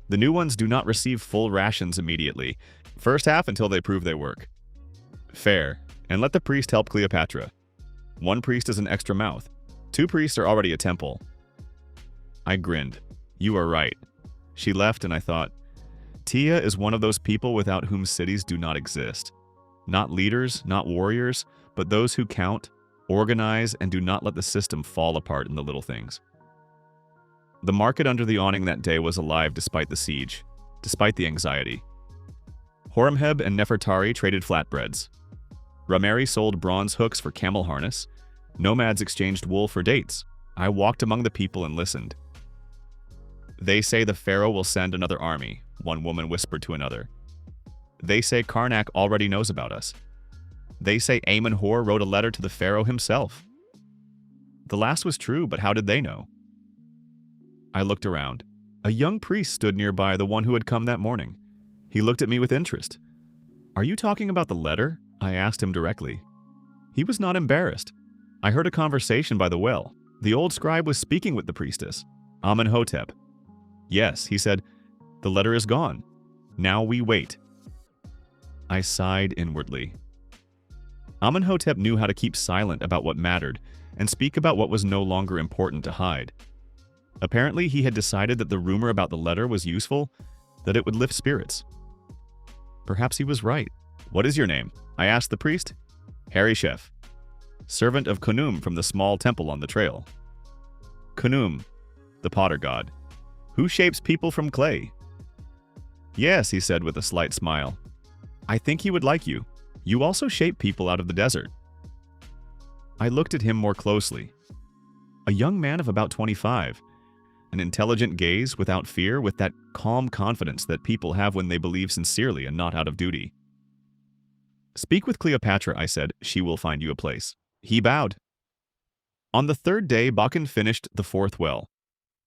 Speaker 1: The new ones do not receive full rations immediately. First half until they prove they work. Fair. And let the priest help Cleopatra. 1 priest is an extra mouth. 2 priests are already a temple. I grinned. You are right. She left and I thought, Tia is one of those people without whom cities do not exist. Not leaders, not warriors, but those who count, organize, and do not let the system fall apart in the little things. The market under the awning that day was alive despite the siege, despite the anxiety. Horemheb and Nefertari traded flatbreads. Rameri sold bronze hooks for camel harness. Nomads exchanged wool for dates. I walked among the people and listened. They say the Pharaoh will send another army, one woman whispered to another. They say Karnak already knows about us. They say Amenhor wrote a letter to the Pharaoh himself. The last was true, but how did they know? I looked around. A young priest stood nearby, the one who had come that morning. He looked at me with interest. Are you talking about the letter? I asked him directly. He was not embarrassed. I heard a conversation by the well. The old scribe was speaking with the priestess, Amenhotep. Yes, he said, the letter is gone. Now we wait. I sighed inwardly. Amenhotep knew how to keep silent about what mattered and speak about what was no longer important to hide. Apparently, he had decided that the rumor about the letter was useful, that it would lift spirits. Perhaps he was right. What is your name? I asked the priest. Harry Chef, servant of Khnum from the small temple on the trail. Khnum, the potter god. Who shapes people from clay? Yes, he said with a slight smile. I think he would like you. You also shape people out of the desert. I looked at him more closely. A young man of about 25. An intelligent gaze without fear, with that calm confidence that people have when they believe sincerely and not out of duty. Speak with Cleopatra, I said. She will find you a place. He bowed. On the 3rd day, Bakken finished the 4th well.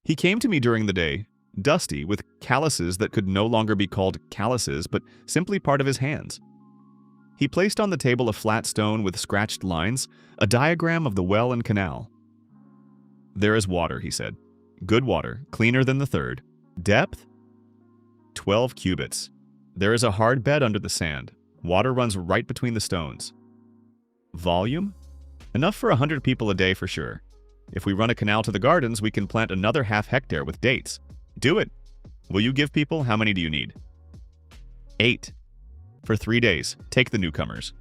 Speaker 1: He came to me during the day, dusty, with calluses that could no longer be called calluses, but simply part of his hands. He placed on the table a flat stone with scratched lines, a diagram of the well and canal. There is water, he said. Good water, cleaner than the 3rd. Depth? 12 cubits. There is a hard bed under the sand. Water runs right between the stones. Volume? Enough for 100 people a day for sure. If we run a canal to the gardens, we can plant another half hectare with dates. Do it. Will you give people? How many do you need? 8. For 3 days. Take the newcomers.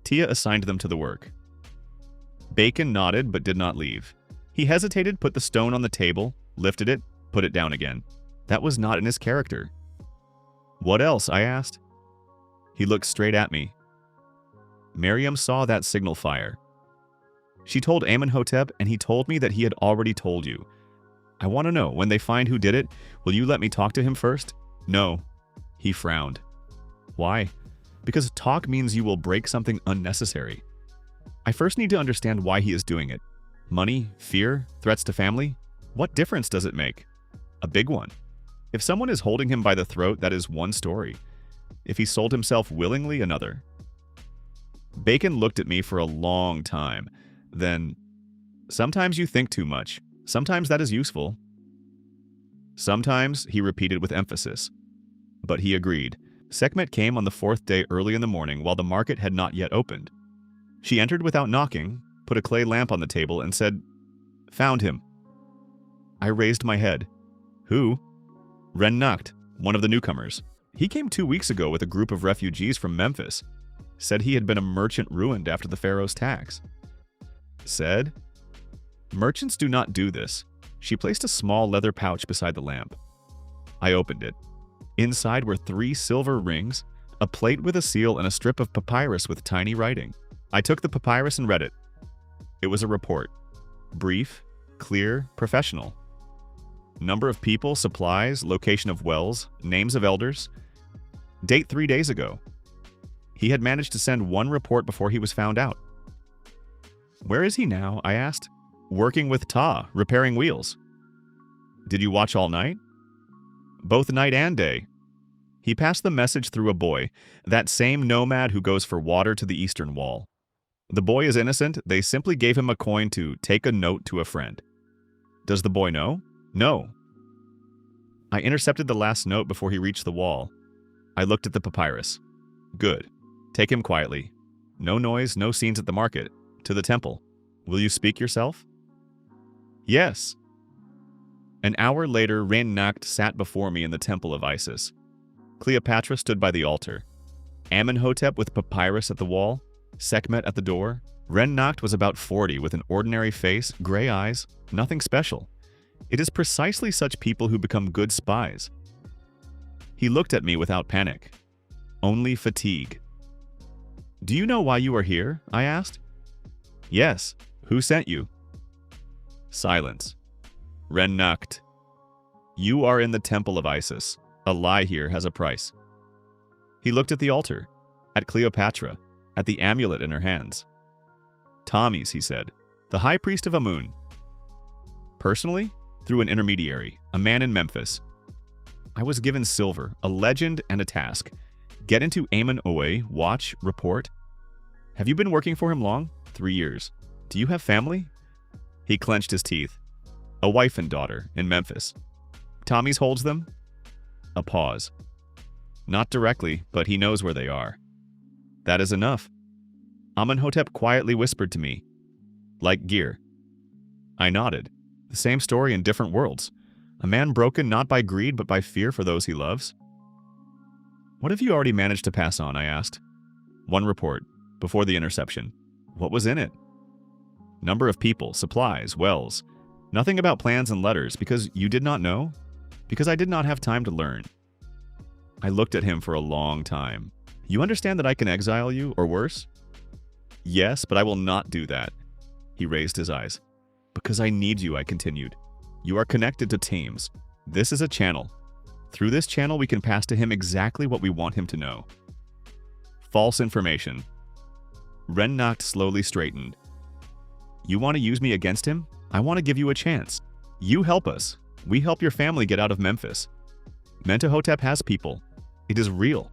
Speaker 1: Tia assigned them to the work. Bacon nodded but did not leave. He hesitated, put the stone on the table, lifted it, put it down again. That was not in his character. What else? I asked. He looked straight at me. Miriam saw that signal fire. She told Amenhotep, and he told me that he had already told you. I want to know, when they find who did it, will you let me talk to him first? No. He frowned. Why? Because talk means you will break something unnecessary. I first need to understand why he is doing it. Money? Fear? Threats to family? What difference does it make? A big one. If someone is holding him by the throat, that is one story. If he sold himself willingly, another. Bacon looked at me for a long time. Then, sometimes you think too much. Sometimes that is useful. Sometimes, he repeated with emphasis. But he agreed. Sekhmet came on the fourth day early in the morning while the market had not yet opened. She entered without knocking, put a clay lamp on the table, and said, "Found him." I raised my head. Who? Ren Nakht, one of the newcomers. He came 2 weeks ago with a group of refugees from Memphis. Said he had been a merchant ruined after the Pharaoh's tax. Said? Merchants do not do this. She placed a small leather pouch beside the lamp. I opened it. Inside were 3 silver rings, a plate with a seal, and a strip of papyrus with tiny writing. I took the papyrus and read it. It was a report. Brief, clear, professional. Number of people, supplies, location of wells, names of elders. Date 3 days ago. He had managed to send 1 report before he was found out. Where is he now? I asked. Working with Ta, repairing wheels. Did you watch all night? Both night and day. He passed the message through a boy, that same nomad who goes for water to the eastern wall. The boy is innocent. They simply gave him a coin to take a note to a friend. Does the boy know? No. I intercepted the last note before he reached the wall. I looked at the papyrus. Good. Take him quietly. No noise, no scenes at the market. To the temple. Will you speak yourself? Yes. An hour later, Ren Nakht sat before me in the temple of Isis. Cleopatra stood by the altar. Amenhotep with papyrus at the wall. Sekhmet at the door. Ren Nakht was about 40 with an ordinary face, gray eyes, nothing special. It is precisely such people who become good spies. He looked at me without panic. Only fatigue. Do you know why you are here? I asked. Yes. Who sent you? Silence. Ren Nakht. You are in the temple of Isis. A lie here has a price. He looked at the altar, at Cleopatra, at the amulet in her hands. Tommy's, he said. The high priest of Amun. Personally? Through an intermediary, a man in Memphis. I was given silver, a legend, and a task. Get into Amun Owe, watch, report. Have you been working for him long? 3 years. Do you have family? He clenched his teeth. A wife and daughter, in Memphis. Tommy's holds them? A pause. Not directly, but he knows where they are. That is enough. Amenhotep quietly whispered to me. Like gear. I nodded. The same story in different worlds. A man broken not by greed but by fear for those he loves. What have you already managed to pass on? I asked. 1 report, before the interception. What was in it? Number of people, supplies, wells. Nothing about plans and letters, because you did not know? Because I did not have time to learn. I looked at him for a long time. You understand that I can exile you, or worse? Yes, but I will not do that. He raised his eyes. Because I need you, I continued. You are connected to teams. This is a channel. Through this channel, we can pass to him exactly what we want him to know. False information. Ren Nakht slowly straightened. You want to use me against him? I want to give you a chance. You help us. We help your family get out of Memphis. Mentuhotep has people. It is real.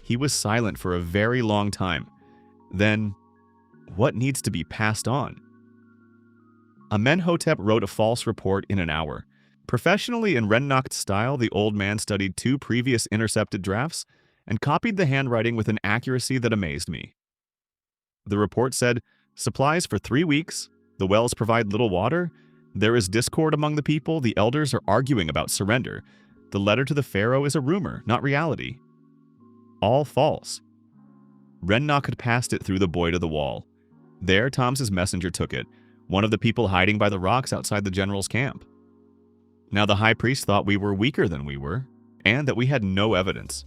Speaker 1: He was silent for a very long time. Then, what needs to be passed on? Amenhotep wrote a false report in an hour. Professionally in Ren Nakht's style, the old man studied 2 previous intercepted drafts and copied the handwriting with an accuracy that amazed me. The report said, supplies for 3 weeks, the wells provide little water, there is discord among the people, the elders are arguing about surrender, the letter to the Pharaoh is a rumor, not reality. All false. Ren Nakht had passed it through the boy to the wall. There, Tom's messenger took it, one of the people hiding by the rocks outside the general's camp. Now the high priest thought we were weaker than we were, and that we had no evidence.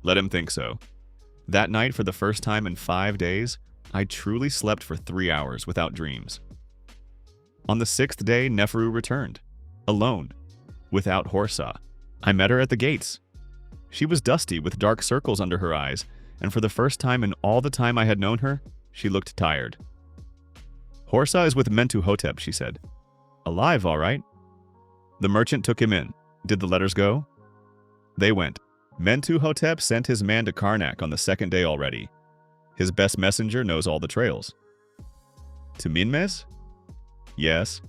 Speaker 1: Let him think so. That night, for the first time in 5 days, I truly slept for 3 hours without dreams. On the 6th day, Neferu returned, alone, without Horsa. I met her at the gates. She was dusty with dark circles under her eyes, and for the first time in all the time I had known her, she looked tired. Horsa is with Mentuhotep, she said. Alive, all right. The merchant took him in. Did the letters go? They went. Mentuhotep sent his man to Karnak on the second day already. His best messenger knows all the trails. To Minmez? Yes.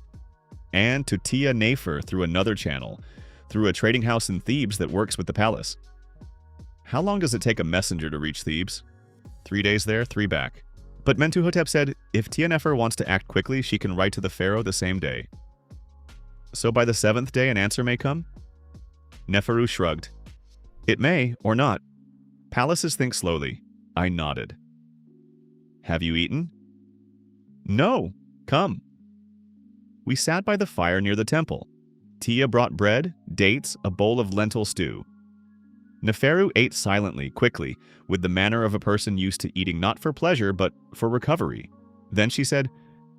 Speaker 1: And to Tia Nafer through another channel, through a trading house in Thebes that works with the palace. How long does it take a messenger to reach Thebes? 3 days there, 3 back. But Mentuhotep said, if Tia Nefer wants to act quickly, she can write to the pharaoh the same day. So by the 7th day an answer may come? Neferu shrugged. It may, or not. Palaces think slowly. I nodded. Have you eaten? No. Come. We sat by the fire near the temple. Tia brought bread, dates, a bowl of lentil stew. Neferu ate silently, quickly, with the manner of a person used to eating not for pleasure, but for recovery. Then she said,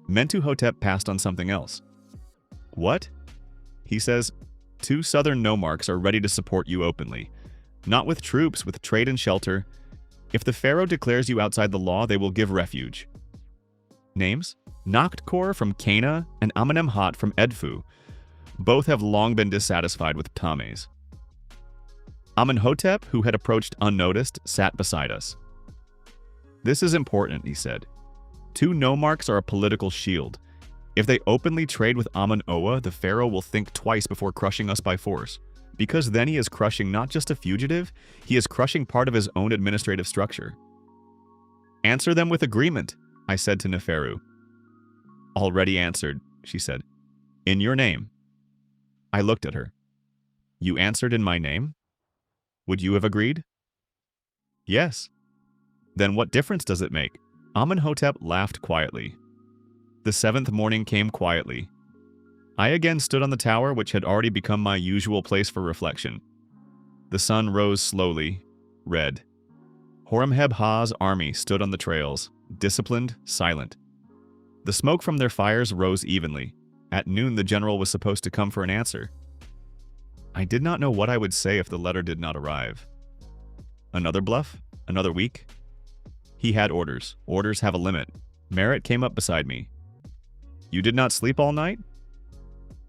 Speaker 1: Mentuhotep passed on something else. What? He says, 2 southern nomarchs are ready to support you openly. Not with troops, with trade and shelter. If the pharaoh declares you outside the law, they will give refuge. Names? Noctkor from Cana and Amenemhat from Edfu. Both have long been dissatisfied with Ptolemy's. Amenhotep, who had approached unnoticed, sat beside us. This is important, he said. 2 nomarchs are a political shield. If they openly trade with Amen-Oa, the pharaoh will think twice before crushing us by force. Because then he is crushing not just a fugitive, he is crushing part of his own administrative structure. Answer them with agreement, I said to Neferu. Already answered, she said. In your name. I looked at her. You answered in my name? Would you have agreed? Yes. Then what difference does it make? Amenhotep laughed quietly. The 7th morning came quietly. I again stood on the tower, which had already become my usual place for reflection. The sun rose slowly, red. Horemheb-Ha's army stood on the trails, disciplined, silent. The smoke from their fires rose evenly. At noon, the general was supposed to come for an answer. I did not know what I would say if the letter did not arrive. Another bluff? Another week? He had orders. Orders have a limit. Merritt came up beside me. You did not sleep all night?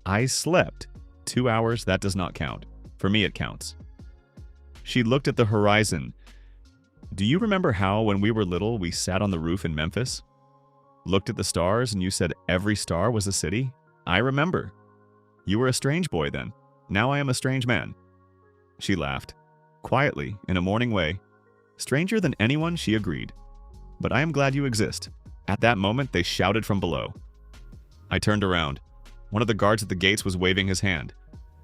Speaker 1: I slept. 2 hours, that does not count. For me, it counts. She looked at the horizon. Do you remember how, when we were little, we sat on the roof in Memphis? Looked at the stars and you said every star was a city? I remember. You were a strange boy then. Now I am a strange man. She laughed. Quietly, in a morning way. Stranger than anyone, she agreed. But I am glad you exist. At that moment, they shouted from below. I turned around. One of the guards at the gates was waving his hand.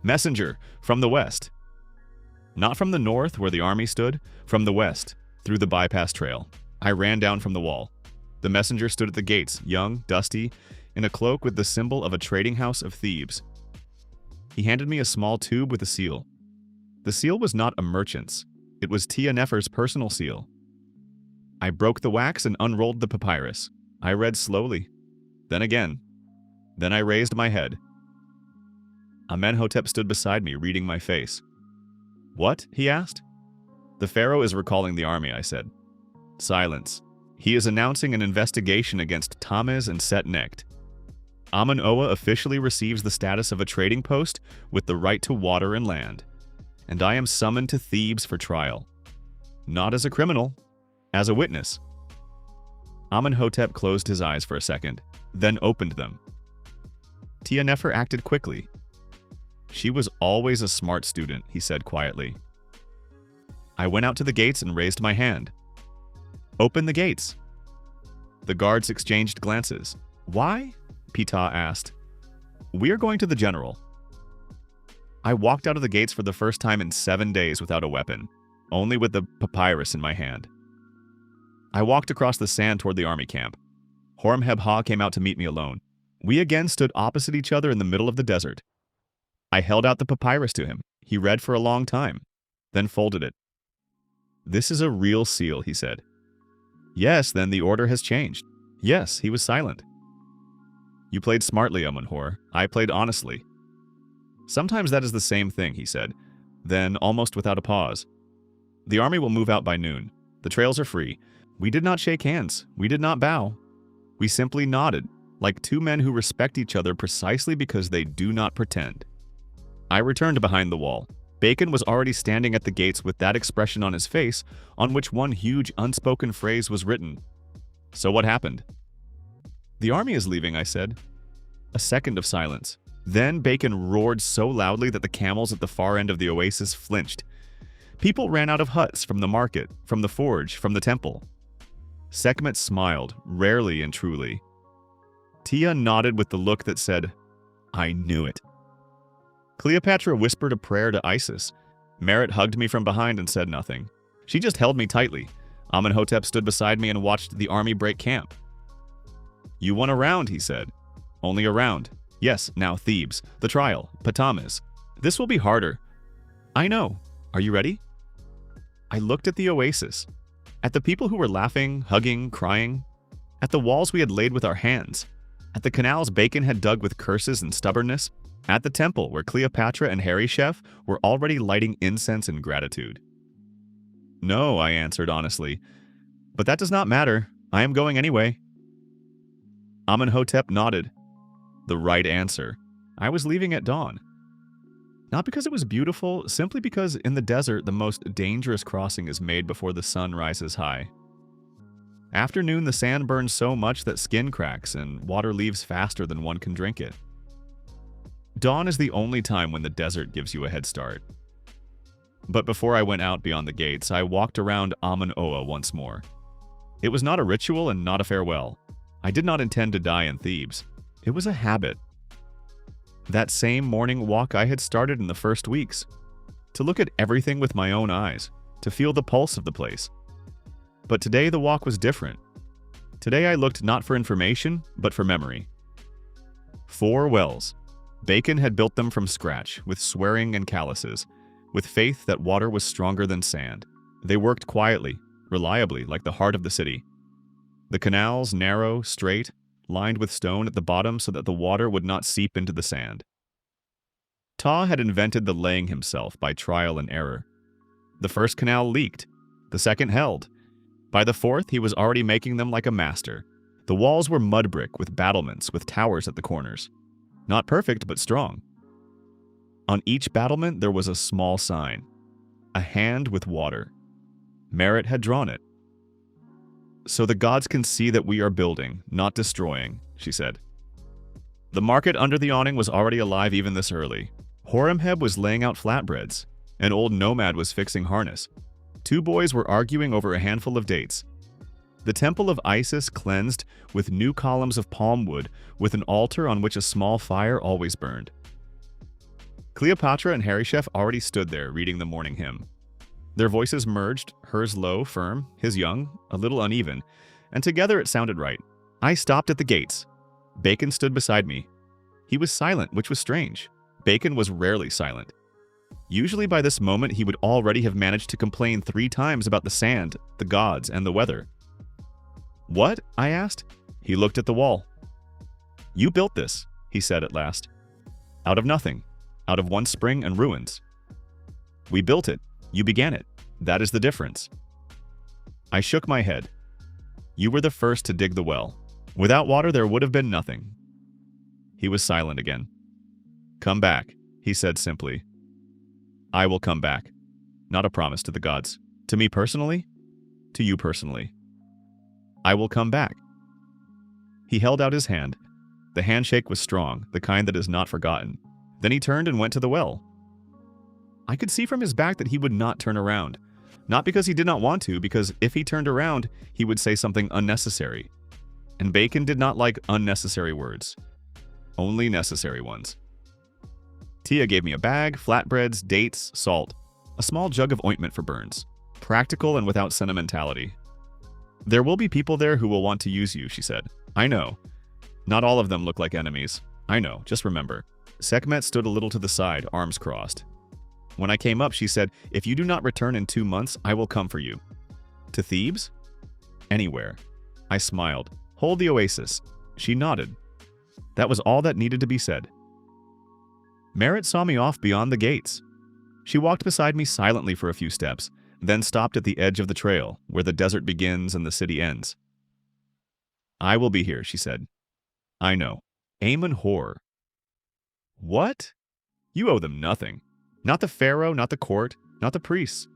Speaker 1: Messenger, from the west. Not from the north, where the army stood, from the west, through the bypass trail. I ran down from the wall. The messenger stood at the gates, young, dusty, in a cloak with the symbol of a trading house of Thebes. He handed me a small tube with a seal. The seal was not a merchant's. It was Tia Nefer's personal seal. I broke the wax and unrolled the papyrus. I read slowly. Then again. Then I raised my head. Amenhotep stood beside me, reading my face. What? He asked. The pharaoh is recalling the army, I said. Silence. He is announcing an investigation against Tamez and Set-Necht. Amen-Oa officially receives the status of a trading post with the right to water and land. And I am summoned to Thebes for trial. Not as a criminal, as a witness. Amenhotep closed his eyes for a second, then opened them. Tia Nefer acted quickly. She was always a smart student, he said quietly. I went out to the gates and raised my hand. Open the gates. The guards exchanged glances. Why? Ptah asked. We are going to the general. I walked out of the gates for the first time in 7 days without a weapon, only with the papyrus in my hand. I walked across the sand toward the army camp. Horemheb-Ha came out to meet me alone. We again stood opposite each other in the middle of the desert. I held out the papyrus to him. He read for a long time, then folded it. This is a real seal, he said. Yes, then the order has changed. Yes, he was silent. You played smartly, Amun-Hor. I played honestly. Sometimes that is the same thing, he said. Then, almost without a pause. The army will move out by noon. The trails are free. We did not shake hands. We did not bow. We simply nodded. like two men who respect each other precisely because they do not pretend. I returned behind the wall. Bacon was already standing at the gates with that expression on his face on which one huge unspoken phrase was written. So what happened? The army is leaving, I said. A second of silence. Then Bacon roared so loudly that the camels at the far end of the oasis flinched. People ran out of huts, from the market, from the forge, from the temple. Sekhmet smiled, rarely and truly. Tia nodded with the look that said, I knew it. Cleopatra whispered a prayer to Isis. Merit hugged me from behind and said nothing. She just held me tightly. Amenhotep stood beside me and watched the army break camp. You won a round, he said. Only a round. Yes, now Thebes, the trial, Ptolemais. This will be harder. I know. Are you ready? I looked at the oasis, at the people who were laughing, hugging, crying, at the walls we had laid with our hands, at the canals Bacon had dug with curses and stubbornness, at the temple where Cleopatra and Harry Chef were already lighting incense in gratitude. No, I answered honestly, but that does not matter. I am going anyway. Amenhotep nodded. The right answer. I was leaving at dawn. Not because it was beautiful, simply because in the desert the most dangerous crossing is made before the sun rises high. After noon, the sand burns so much that skin cracks and water leaves faster than one can drink it. Dawn is the only time when the desert gives you a head start. But before I went out beyond the gates, I walked around Amun-Oa once more. It was not a ritual and not a farewell. I did not intend to die in Thebes. It was a habit. That same morning walk I had started in the first weeks. To look at everything with my own eyes, to feel the pulse of the place. But today the walk was different. Today I looked not for information, but for memory. 4 wells. Bacon had built them from scratch, with swearing and calluses, with faith that water was stronger than sand. They worked quietly, reliably, like the heart of the city. The canals, narrow, straight, lined with stone at the bottom so that the water would not seep into the sand. Ta had invented the laying himself by trial and error. The first canal leaked. The second held. By the fourth, he was already making them like a master. The walls were mud brick with battlements, with towers at the corners. Not perfect, but strong. On each battlement there was a small sign. A hand with water. Merit had drawn it. So the gods can see that we are building, not destroying, she said. The market under the awning was already alive even this early. Horemheb was laying out flatbreads. An old nomad was fixing harness. 2 boys were arguing over a handful of dates. The temple of Isis cleansed with new columns of palm wood with an altar on which a small fire always burned. Cleopatra and Harry Chef already stood there reading the morning hymn. Their voices merged, hers low, firm, his young, a little uneven, and together it sounded right. I stopped at the gates. Bacon stood beside me. He was silent, which was strange. Bacon was rarely silent. Usually by this moment he would already have managed to complain 3 times about the sand, the gods, and the weather. What? I asked. He looked at the wall. You built this, he said at last. Out of nothing, out of one spring and ruins. We built it. You began it. That is the difference. I shook my head. You were the first to dig the well. Without water there would have been nothing. He was silent again. Come back, he said simply. I will come back. Not a promise to the gods. To me personally? To you personally. I will come back. He held out his hand. The handshake was strong, the kind that is not forgotten. Then he turned and went to the well. I could see from his back that he would not turn around. Not because he did not want to, because if he turned around, he would say something unnecessary. And Bacon did not like unnecessary words. Only necessary ones. Tia gave me a bag, flatbreads, dates, salt, a small jug of ointment for burns. Practical and without sentimentality. There will be people there who will want to use you, she said. I know. Not all of them look like enemies. I know, just remember. Sekhmet stood a little to the side, arms crossed. When I came up, she said, if you do not return in 2 months, I will come for you. To Thebes? Anywhere. I smiled. Hold the oasis. She nodded. That was all that needed to be said. Merit saw me off beyond the gates. She walked beside me silently for a few steps, then stopped at the edge of the trail, where the desert begins and the city ends. I will be here, she said. I know. Amun-Hor. What? You owe them nothing. Not the pharaoh, not the court, not the priests.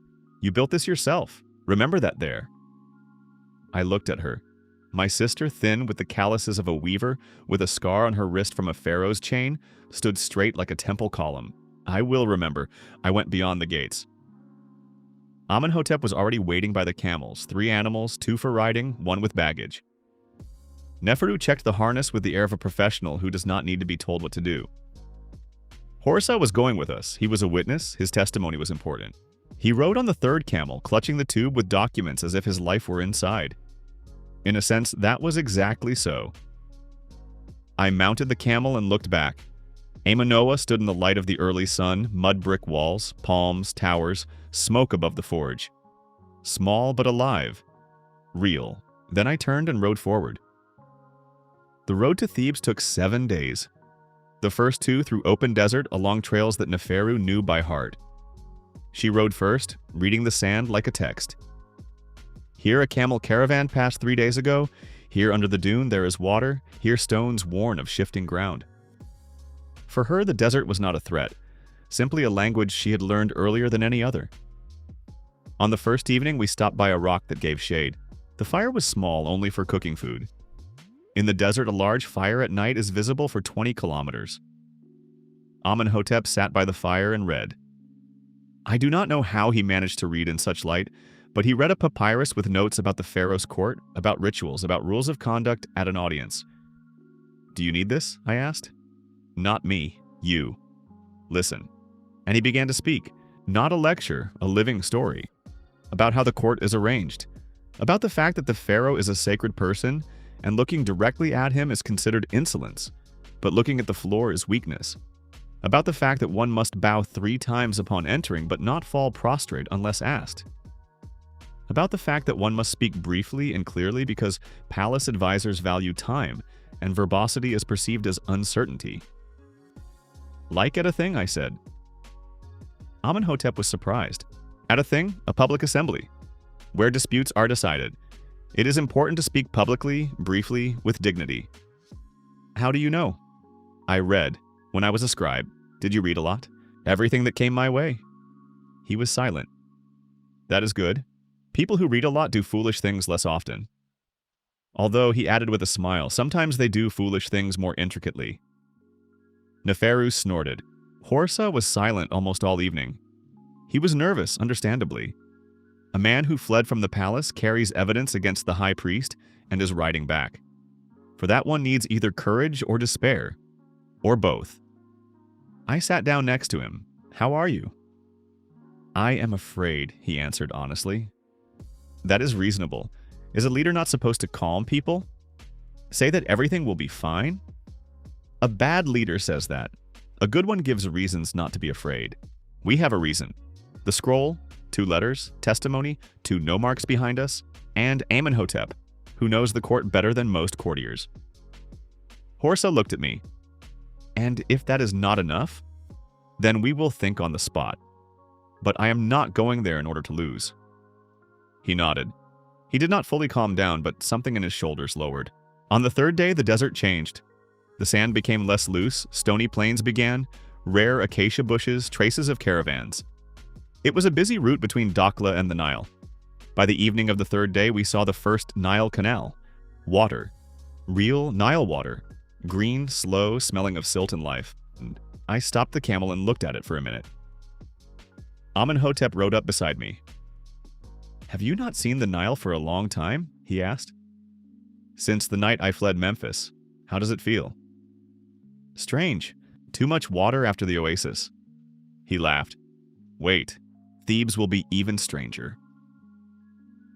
Speaker 1: You built this yourself. Remember that there. I looked at her. My sister, thin with the calluses of a weaver, with a scar on her wrist from a pharaoh's chain, stood straight like a temple column. I will remember. I went beyond the gates. Amenhotep was already waiting by the camels, 3 animals, 2 for riding, 1 with baggage. Neferu checked the harness with the air of a professional who does not need to be told what to do. Horsa was going with us. He was a witness. His testimony was important. He rode on the 3rd camel, clutching the tube with documents as if his life were inside. In a sense, that was exactly so. I mounted the camel and looked back. Amanoa stood in the light of the early sun, mud brick walls, palms, towers, smoke above the forge. Small but alive. Real. Then I turned and rode forward. The road to Thebes took 7 days. The first 2 through open desert along trails that Neferu knew by heart. She rode first, reading the sand like a text. Here a camel caravan passed 3 days ago. Here under the dune there is water. Here stones worn of shifting ground. For her, the desert was not a threat, simply a language she had learned earlier than any other. On the first evening, we stopped by a rock that gave shade. The fire was small, only for cooking food. In the desert, a large fire at night is visible for 20 kilometers. Amenhotep sat by the fire and read. I do not know how he managed to read in such light, but he read a papyrus with notes about the pharaoh's court, about rituals, about rules of conduct at an audience. Do you need this? I asked. Not me, you. Listen. And he began to speak, not a lecture, a living story, about how the court is arranged, about the fact that the pharaoh is a sacred person, and looking directly at him is considered insolence, but looking at the floor is weakness, about the fact that one must bow 3 times upon entering but not fall prostrate unless asked, about the fact that one must speak briefly and clearly because palace advisors value time, and verbosity is perceived as uncertainty. Like at a thing, I said. Amenhotep was surprised. At a thing, a public assembly, where disputes are decided. It is important to speak publicly, briefly, with dignity. How do you know? I read. When I was a scribe. Did you read a lot? Everything that came my way. He was silent. That is good. People who read a lot do foolish things less often. Although, he added with a smile, sometimes they do foolish things more intricately. Neferu snorted. Horsa was silent almost all evening. He was nervous, understandably. A man who fled from the palace carries evidence against the high priest and is riding back. For that one needs either courage or despair, or both. I sat down next to him. How are you? I am afraid, he answered honestly. That is reasonable. Is a leader not supposed to calm people? Say that everything will be fine? A bad leader says that. A good one gives reasons not to be afraid. We have a reason. The scroll, 2 letters, testimony, 2 no marks behind us, and Amenhotep, who knows the court better than most courtiers. Horsa looked at me. And if that is not enough, then we will think on the spot. But I am not going there in order to lose. He nodded. He did not fully calm down, but something in his shoulders lowered. On the 3rd day, the desert changed. The sand became less loose, stony plains began, rare acacia bushes, traces of caravans. It was a busy route between Dakhla and the Nile. By the evening of the 3rd day, we saw the first Nile Canal. Water. Real Nile water. Green, slow, smelling of silt and life. I stopped the camel and looked at it for a minute. Amenhotep rode up beside me. Have you not seen the Nile for a long time? He asked. Since the night I fled Memphis. How does it feel? Strange. Too much water after the Oasis. He laughed. Wait. Thebes will be even stranger.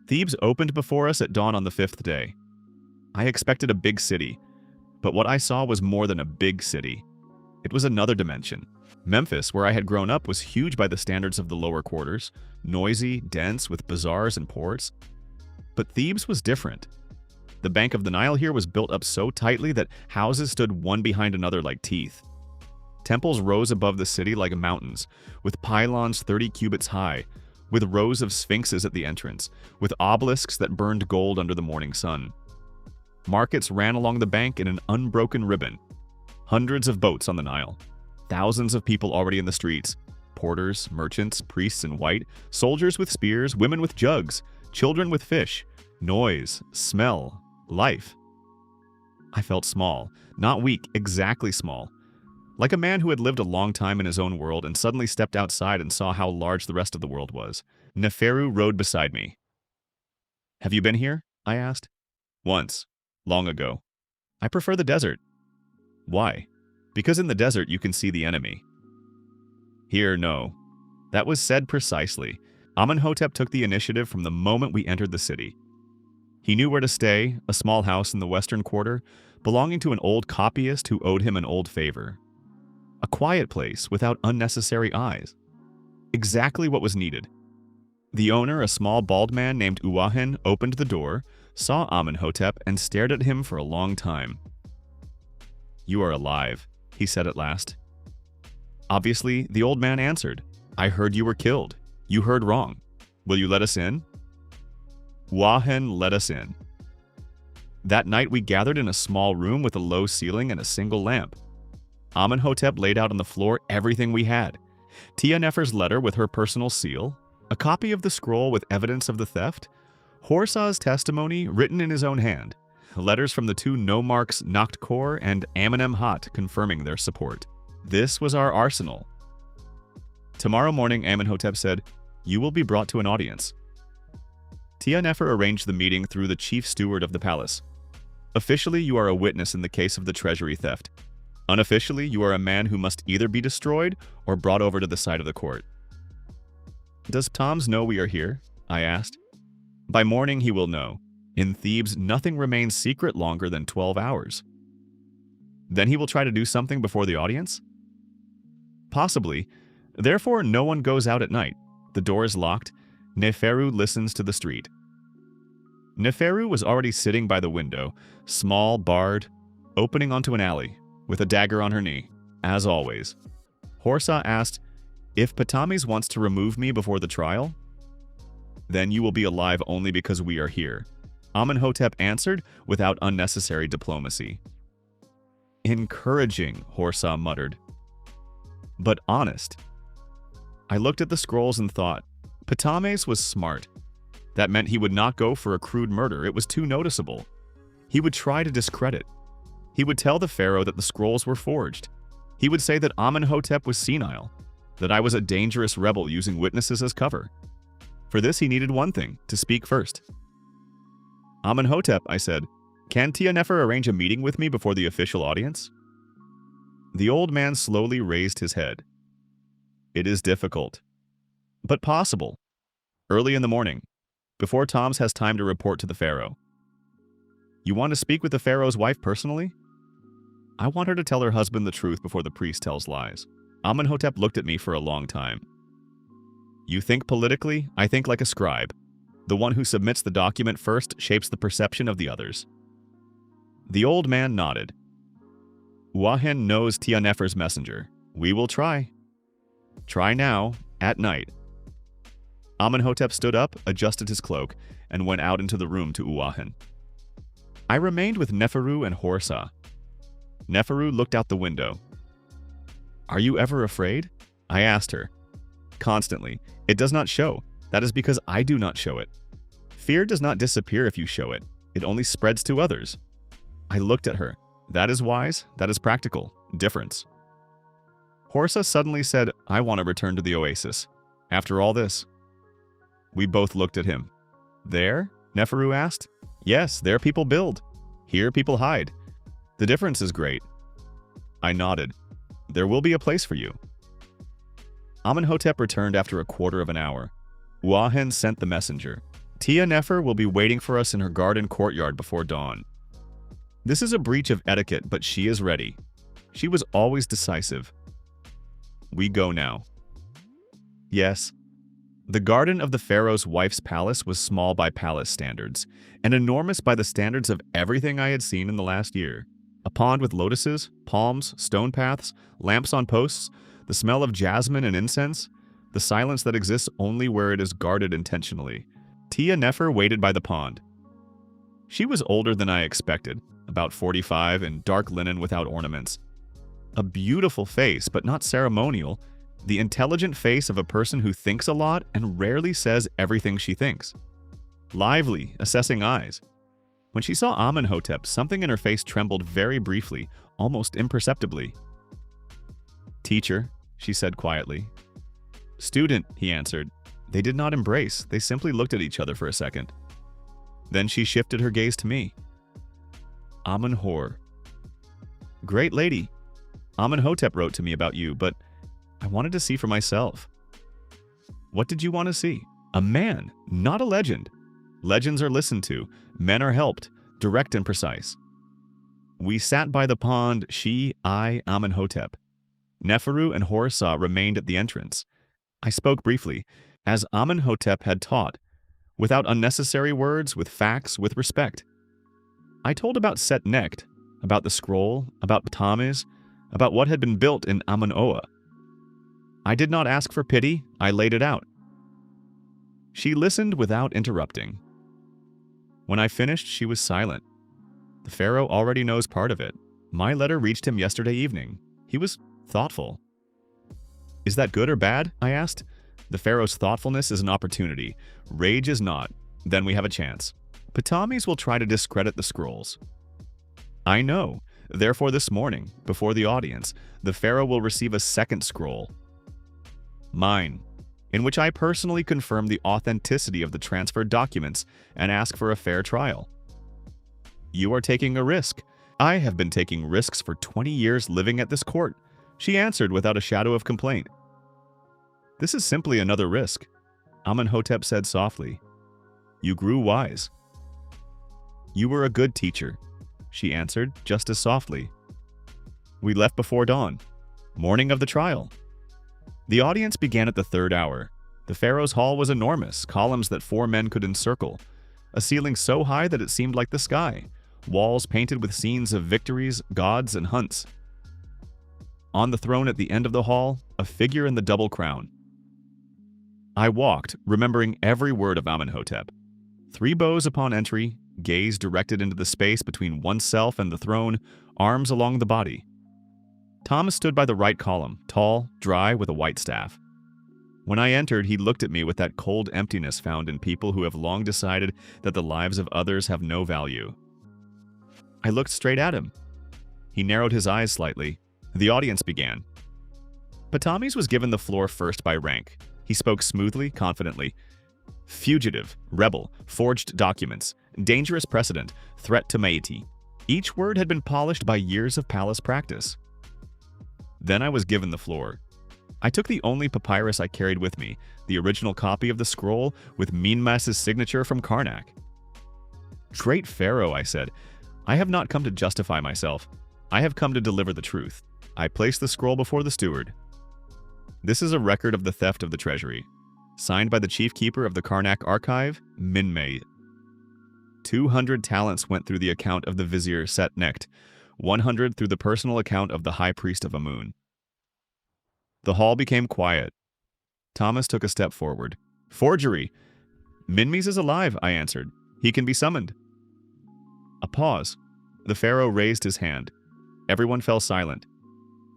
Speaker 1: Thebes opened before us at dawn on the 5th day. I expected a big city, but what I saw was more than a big city. It was another dimension. Memphis, where I had grown up, was huge by the standards of the lower quarters, noisy, dense, with bazaars and ports. But Thebes was different. The bank of the Nile here was built up so tightly that houses stood one behind another like teeth. Temples rose above the city like mountains, with pylons 30 cubits high, with rows of sphinxes at the entrance, with obelisks that burned gold under the morning sun. Markets ran along the bank in an unbroken ribbon. Hundreds of boats on the Nile. Thousands of people already in the streets. Porters, merchants, priests in white, soldiers with spears, women with jugs, children with fish. Noise, smell, life. I felt small, not weak, exactly small. Like a man who had lived a long time in his own world and suddenly stepped outside and saw how large the rest of the world was. Neferu rode beside me. "Have you been here?" I asked. "Once. Long ago. I prefer the desert." "Why?" "Because in the desert you can see the enemy." "Here, no." That was said precisely. Amenhotep took the initiative from the moment we entered the city. He knew where to stay, a small house in the western quarter, belonging to an old copyist who owed him an old favor. A quiet place without unnecessary eyes. Exactly what was needed. The owner, a small bald man named Uwahen, opened the door, saw Amenhotep, and stared at him for a long time. "You are alive," he said at last. Obviously, the old man answered, "I heard you were killed. You heard wrong. Will you let us in?" Uwahen let us in. That night we gathered in a small room with a low ceiling and a single lamp. Amenhotep laid out on the floor everything we had. Tia Nefer's letter with her personal seal, a copy of the scroll with evidence of the theft, Horsah's testimony written in his own hand, letters from the two nomarchs Nakht Kor and Amenemhat confirming their support. This was our arsenal. Tomorrow morning, Amenhotep said, "You will be brought to an audience." Tia Nefer arranged the meeting through the chief steward of the palace. Officially, you are a witness in the case of the treasury theft. Unofficially, you are a man who must either be destroyed or brought over to the side of the court. "Does Toms know we are here?" I asked. "By morning he will know. In Thebes, nothing remains secret longer than 12 hours. Then he will try to do something before the audience?" "Possibly. Therefore, no one goes out at night. The door is locked. Neferu listens to the street." Neferu was already sitting by the window, small, barred, opening onto an alley, with a dagger on her knee, as always. Horsah asked, "If Ptolemies wants to remove me before the trial?" "Then you will be alive only because we are here," Amenhotep answered without unnecessary diplomacy. "Encouraging," Horsah muttered. "But honest." I looked at the scrolls and thought, Ptolemies was smart. That meant he would not go for a crude murder. It was too noticeable. He would try to discredit. He would tell the pharaoh that the scrolls were forged. He would say that Amenhotep was senile, that I was a dangerous rebel using witnesses as cover. For this, he needed one thing, to speak first. "Amenhotep," I said, "can Tia Nefer arrange a meeting with me before the official audience?" The old man slowly raised his head. "It is difficult, but possible. Early in the morning, before Toms has time to report to the pharaoh." "You want to speak with the pharaoh's wife personally?" "I want her to tell her husband the truth before the priest tells lies." Amenhotep looked at me for a long time. "You think politically, I think like a scribe. The one who submits the document first shapes the perception of the others." The old man nodded. "Uwahen knows Tia Nefer's messenger. We will try." "Try now, at night." Amenhotep stood up, adjusted his cloak, and went out into the room to Uwahen. I remained with Neferu and Horsah. Neferu looked out the window. "Are you ever afraid?" I asked her. "Constantly. It does not show. That is because I do not show it. Fear does not disappear if you show it. It only spreads to others." I looked at her. That is wise. That is practical. Difference. Horsah suddenly said, "I want to return to the Oasis. After all this." We both looked at him. "There?" Neferu asked. "Yes, there people build. Here people hide. The difference is great." I nodded. "There will be a place for you." Amenhotep returned after a quarter of an hour. Uwahen sent the messenger. "Tia Nefer will be waiting for us in her garden courtyard before dawn." This is a breach of etiquette, but she is ready. She was always decisive. We go now. Yes. The garden of the pharaoh's wife's palace was small by palace standards, and enormous by the standards of everything I had seen in the last year. A pond with lotuses, palms, stone paths, lamps on posts, the smell of jasmine and incense, the silence that exists only where it is guarded intentionally. Tia Nefer waited by the pond. She was older than I expected, about 45, in dark linen without ornaments. A beautiful face, but not ceremonial, the intelligent face of a person who thinks a lot and rarely says everything she thinks. Lively, assessing eyes. When she saw Amenhotep, something in her face trembled very briefly, almost imperceptibly. "Teacher," she said quietly. "Student," he answered. They did not embrace, they simply looked at each other for a second. Then she shifted her gaze to me. "Amenhor." "Great lady. Amenhotep wrote to me about you, but I wanted to see for myself." "What did you want to see?" "A man, not a legend. Legends are listened to, men are helped, direct and precise." We sat by the pond, she, I, Amenhotep. Neferu and Horsa remained at the entrance. I spoke briefly, as Amenhotep had taught, without unnecessary words, with facts, with respect. I told about Set Necht, about the scroll, about Ptolemy's, about what had been built in Amon-Oa. I did not ask for pity, I laid it out. She listened without interrupting. When I finished, she was silent. The pharaoh already knows part of it. My letter reached him yesterday evening. He was thoughtful. "Is that good or bad?" I asked. "The pharaoh's thoughtfulness is an opportunity. Rage is not. Then we have a chance. Ptolemy's will try to discredit the scrolls." "I know. Therefore this morning, before the audience, the pharaoh will receive a second scroll. Mine, in which I personally confirm the authenticity of the transferred documents and ask for a fair trial." "You are taking a risk." "I have been taking risks for 20 years living at this court," she answered without a shadow of complaint. "This is simply another risk," Amenhotep said softly. "You grew wise." "You were a good teacher," she answered just as softly. We left before dawn, morning of the trial. The audience began at the 3rd hour. The pharaoh's hall was enormous, columns that 4 men could encircle, a ceiling so high that it seemed like the sky, walls painted with scenes of victories, gods, and hunts. On the throne at the end of the hall, a figure in the double crown. I walked, remembering every word of Amenhotep. 3 bows upon entry, gaze directed into the space between oneself and the throne, arms along the body. Thomas stood by the right column, tall, dry, with a white staff. When I entered, he looked at me with that cold emptiness found in people who have long decided that the lives of others have no value. I looked straight at him. He narrowed his eyes slightly. The audience began. Ptolemy's was given the floor first by rank. He spoke smoothly, confidently. "Fugitive, rebel, forged documents, dangerous precedent, threat to moiety." Each word had been polished by years of palace practice. Then I was given the floor. I took the only papyrus I carried with me, the original copy of the scroll with Minmas's signature from Karnak. "Great Pharaoh," I said, "I have not come to justify myself. I have come to deliver the truth." I placed the scroll before the steward. "This is a record of the theft of the treasury. Signed by the chief keeper of the Karnak archive, Minmay. 200 talents went through the account of the vizier Set Necht, 100 through the personal account of the high priest of Amun." The hall became quiet. Thomas took a step forward. "Forgery!" "Minmes is alive," I answered. "He can be summoned." A pause. The pharaoh raised his hand. Everyone fell silent.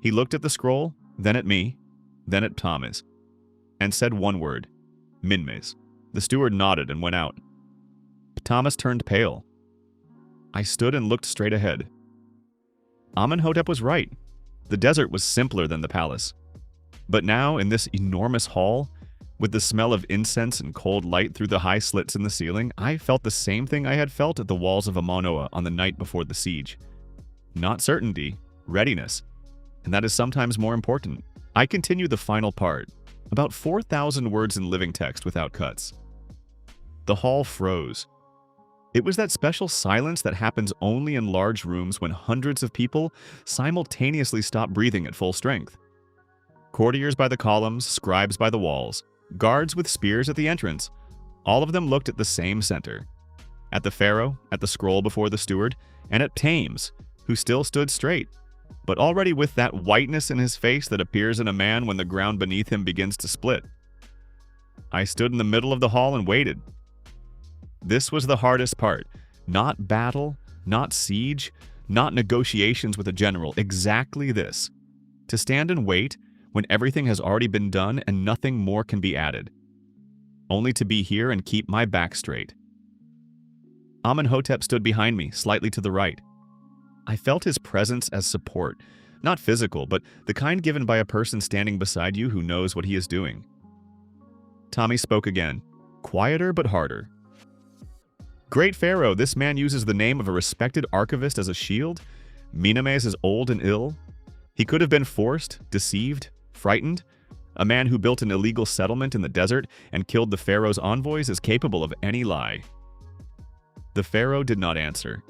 Speaker 1: He looked at the scroll, then at me, then at Thomas, and said one word, "Minmes." The steward nodded and went out. Thomas turned pale. I stood and looked straight ahead. Amenhotep was right. The desert was simpler than the palace. But now, in this enormous hall, with the smell of incense and cold light through the high slits in the ceiling, I felt the same thing I had felt at the walls of Amon-Oa on the night before the siege. Not certainty, readiness. And that is sometimes more important. I continue the final part, about 4,000 words in living text without cuts. The hall froze. It was that special silence that happens only in large rooms when hundreds of people simultaneously stop breathing at full strength. Courtiers by the columns, scribes by the walls, guards with spears at the entrance. All of them looked at the same center. At the pharaoh, at the scroll before the steward, and at Thames, who still stood straight, but already with that whiteness in his face that appears in a man when the ground beneath him begins to split. I stood in the middle of the hall and waited. This was the hardest part, Not battle, not siege, not negotiations with a general. Exactly this. To stand and wait when everything has already been done and nothing more can be added. Only to be here and keep my back straight. Amenhotep stood behind me, slightly to the right. I felt his presence as support, not physical, but the kind given by a person standing beside you who knows what he is doing. Tommy spoke again, quieter but harder. Great Pharaoh, this man uses the name of a respected archivist as a shield? Menemes is old and ill? He could have been forced, deceived, frightened? A man who built an illegal settlement in the desert and killed the Pharaoh's envoys is capable of any lie. The Pharaoh did not answer.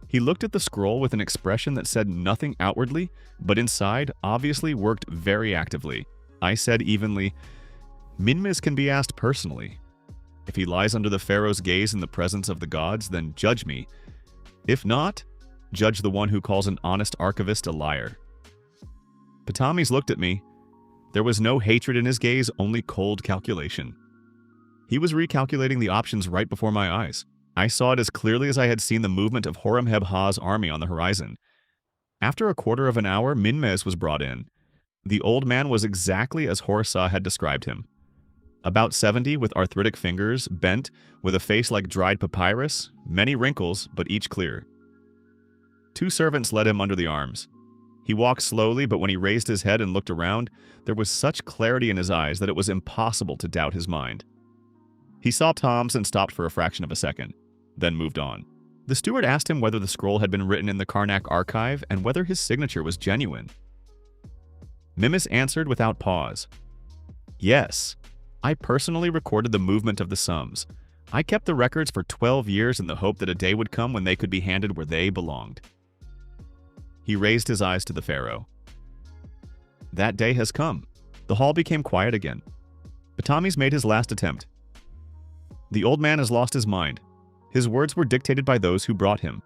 Speaker 1: He looked at the scroll with an expression that said nothing outwardly, but inside obviously worked very actively. I said evenly, Menemes can be asked personally. If he lies under the Pharaoh's gaze in the presence of the gods, then judge me. If not, judge the one who calls an honest archivist a liar. Ptolemy's looked at me. There was no hatred in his gaze, only cold calculation. He was recalculating the options right before my eyes. I saw it as clearly as I had seen the movement of Horemheb-Ha's army on the horizon. After a quarter of an hour, Menemes was brought in. The old man was exactly as Horsa had described him. About 70, with arthritic fingers, bent, with a face like dried papyrus, many wrinkles, but each clear. 2 servants led him under the arms. He walked slowly, but when he raised his head and looked around, there was such clarity in his eyes that it was impossible to doubt his mind. He saw Tom's and stopped for a fraction of a second, then moved on. The steward asked him whether the scroll had been written in the Karnak archive and whether his signature was genuine. Menemes answered without pause. Yes. I personally recorded the movement of the sums. I kept the records for 12 years in the hope that a day would come when they could be handed where they belonged. He raised his eyes to the Pharaoh. That day has come. The hall became quiet again. Ptolemy's made his last attempt. The old man has lost his mind. His words were dictated by those who brought him.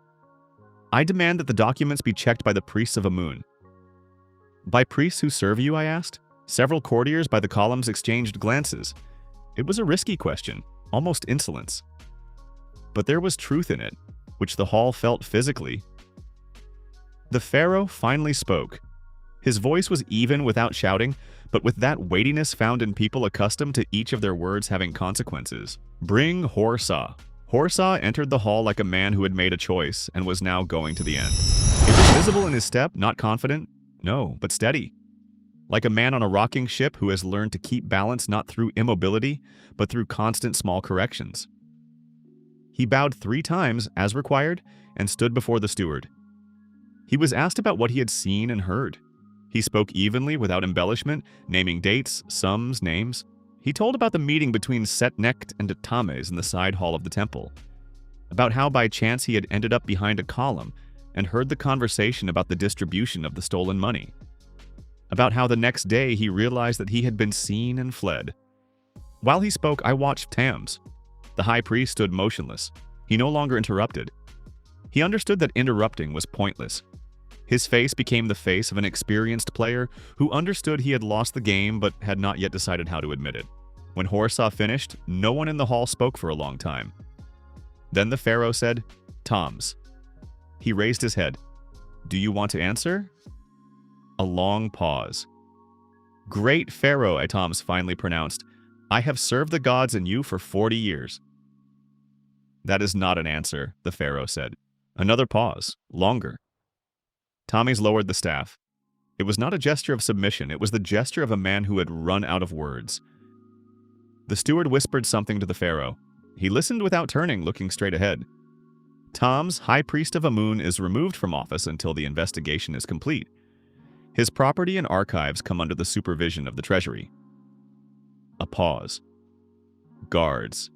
Speaker 1: I demand that the documents be checked by the priests of Amun. By priests who serve you, I asked. Several courtiers by the columns exchanged glances. It was a risky question, almost insolence. But there was truth in it, which the hall felt physically. The Pharaoh finally spoke. His voice was even without shouting, but with that weightiness found in people accustomed to each of their words having consequences. Bring Horsa. Horsa entered the hall like a man who had made a choice and was now going to the end. It was visible in his step, not confident, no, but steady. Like a man on a rocking ship who has learned to keep balance not through immobility, but through constant small corrections. He bowed 3 times, as required, and stood before the steward. He was asked about what he had seen and heard. He spoke evenly, without embellishment, naming dates, sums, names. He told about the meeting between Setnecht and Tames in the side hall of the temple, about how by chance he had ended up behind a column and heard the conversation about the distribution of the stolen money, about how the next day he realized that he had been seen and fled. While he spoke, I watched Tams. The high priest stood motionless. He no longer interrupted. He understood that interrupting was pointless. His face became the face of an experienced player who understood he had lost the game but had not yet decided how to admit it. When Horsa finished, no one in the hall spoke for a long time. Then the Pharaoh said, Toms. He raised his head. Do you want to answer? A long pause. Great Pharaoh, Toms finally pronounced. I have served the gods and you for 40 years. That is not an answer, the Pharaoh said. Another pause, longer. Tommy's lowered the staff. It was not a gesture of submission, it was the gesture of a man who had run out of words. The steward whispered something to the Pharaoh. He listened without turning, looking straight ahead. Toms, High Priest of Amun, is removed from office until the investigation is complete. His property and archives come under the supervision of the Treasury. A pause. Guards.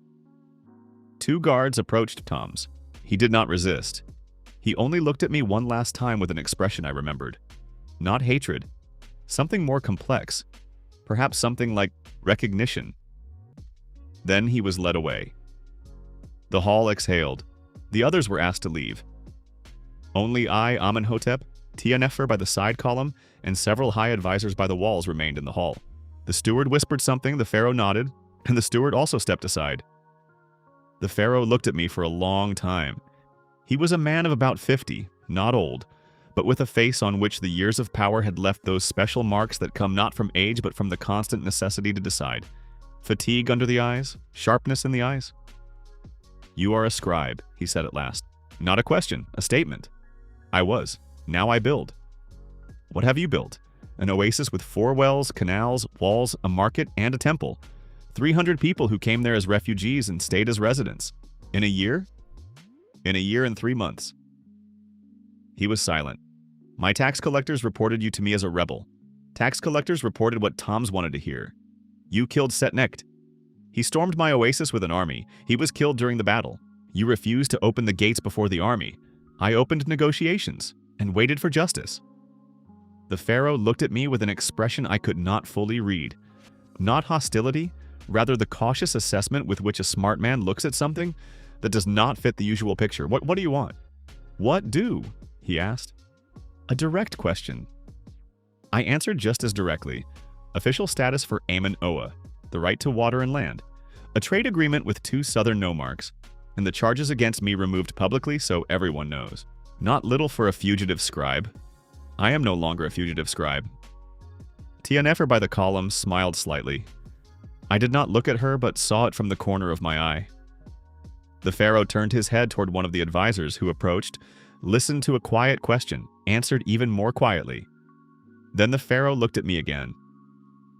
Speaker 1: 2 guards approached Toms. He did not resist. He only looked at me one last time with an expression I remembered. Not hatred. Something more complex. Perhaps something like recognition. Then he was led away. The hall exhaled. The others were asked to leave. Only I, Amenhotep, Tianefer by the side column, and several high advisors by the walls remained in the hall. The steward whispered something, the Pharaoh nodded, and the steward also stepped aside. The Pharaoh looked at me for a long time. He was a man of about 50, not old, but with a face on which the years of power had left those special marks that come not from age but from the constant necessity to decide. Fatigue under the eyes, sharpness in the eyes. "You are a scribe," he said at last. "Not a question, a statement." I was. Now I build. "What have you built?" "An oasis with 4 wells, canals, walls, a market, and a temple. 300 people who came there as refugees and stayed as residents. In a year?" "In a year and 3 months." He was silent. "My tax collectors reported you to me as a rebel. Tax collectors reported what Toms wanted to hear. You killed Setnecht. He stormed my oasis with an army. He was killed during the battle. You refused to open the gates before the army. I opened negotiations and waited for justice." The pharaoh looked at me with an expression I could not fully read. Not hostility, rather the cautious assessment with which a smart man looks at something that does not fit the usual picture. What do you want?" "What do?" he asked. A direct question. I answered just as directly. Official status for Amon-Oa, the right to water and land, a trade agreement with 2 southern nomarchs, and the charges against me removed publicly so everyone knows. Not little for a fugitive scribe. I am no longer a fugitive scribe. Tia Nefer by the column smiled slightly. I did not look at her, but saw it from the corner of my eye. The pharaoh turned his head toward one of the advisors who approached, listened to a quiet question, answered even more quietly. Then the pharaoh looked at me again.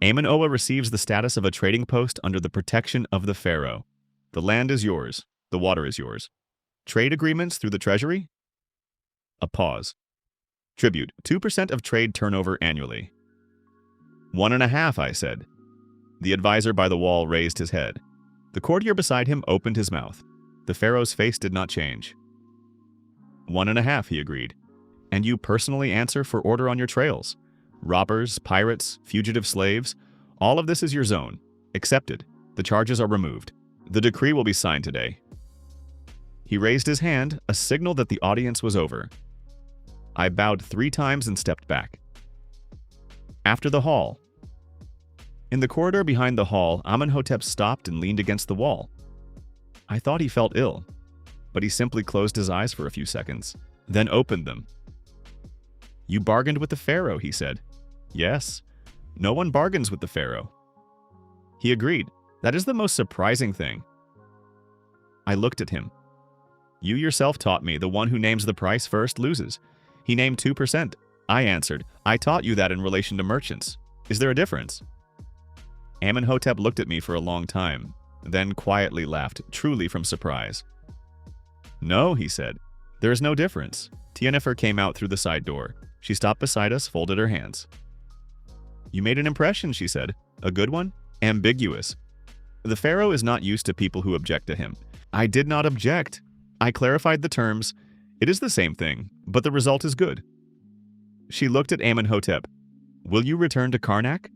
Speaker 1: Amon-Oa receives the status of a trading post under the protection of the pharaoh. The land is yours. The water is yours. Trade agreements through the treasury? A pause. Tribute, 2% of trade turnover annually. 1.5%, I said. The advisor by the wall raised his head. The courtier beside him opened his mouth. The pharaoh's face did not change. 1.5%, he agreed. And you personally answer for order on your trails. Robbers, pirates, fugitive slaves, all of this is your zone. Accepted. The charges are removed. The decree will be signed today. He raised his hand, a signal that the audience was over. I bowed 3 times and stepped back. After the hall. In the corridor behind the hall, Amenhotep stopped and leaned against the wall. I thought he felt ill, but he simply closed his eyes for a few seconds, then opened them. "You bargained with the pharaoh," he said. "Yes. No one bargains with the pharaoh." He agreed. "That is the most surprising thing." I looked at him. "You yourself taught me the one who names the price first loses. He named 2%. I answered, I taught you that in relation to merchants. Is there a difference?" Amenhotep looked at me for a long time, then quietly laughed, truly from surprise. "No," he said. "There is no difference." Tia Nefer came out through the side door. She stopped beside us, folded her hands. "You made an impression," she said. "A good one? Ambiguous. The pharaoh is not used to people who object to him." I did not object. I clarified the terms. It is the same thing, but the result is good. She looked at Amenhotep. "Will you return to Karnak?"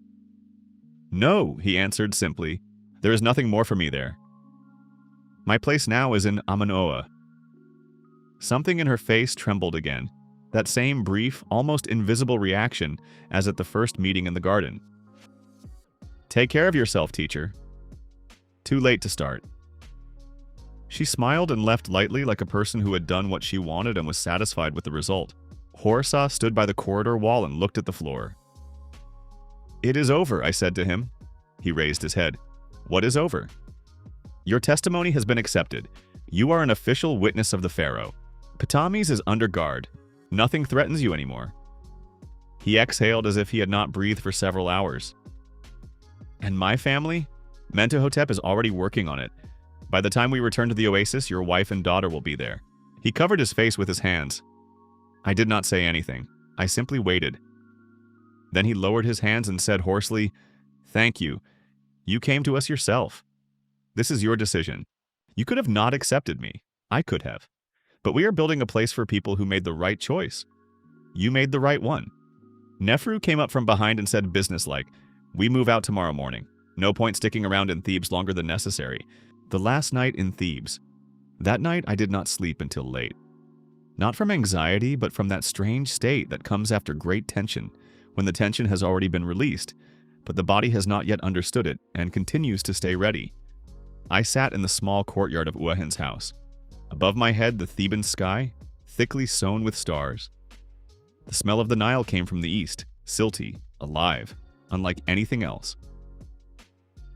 Speaker 1: "No," he answered simply. "There is nothing more for me there. My place now is in Amon-Oa." Something in her face trembled again. That same brief, almost invisible reaction as at the first meeting in the garden. "Take care of yourself, teacher. Too late to start." She smiled and left lightly like a person who had done what she wanted and was satisfied with the result. Horsa stood by the corridor wall and looked at the floor. "It is over," I said to him. He raised his head. "What is over?" "Your testimony has been accepted. You are an official witness of the pharaoh. Ptolemy's is under guard. Nothing threatens you anymore." He exhaled as if he had not breathed for several hours. "And my family? Mentuhotep is already working on it. By the time we return to the oasis, your wife and daughter will be there." He covered his face with his hands. I did not say anything. I simply waited. Then he lowered his hands and said hoarsely, "Thank you. You came to us yourself. This is your decision. You could have not accepted me. I could have. But we are building a place for people who made the right choice. You made the right one." Nefru came up from behind and said businesslike, "We move out tomorrow morning. No point sticking around in Thebes longer than necessary." The last night in Thebes. That night I did not sleep until late. Not from anxiety, but from that strange state that comes after great tension, when the tension has already been released, but the body has not yet understood it and continues to stay ready. I sat in the small courtyard of Uahin's house. Above my head, the Theban sky, thickly sown with stars. The smell of the Nile came from the east, silty, alive, unlike anything else.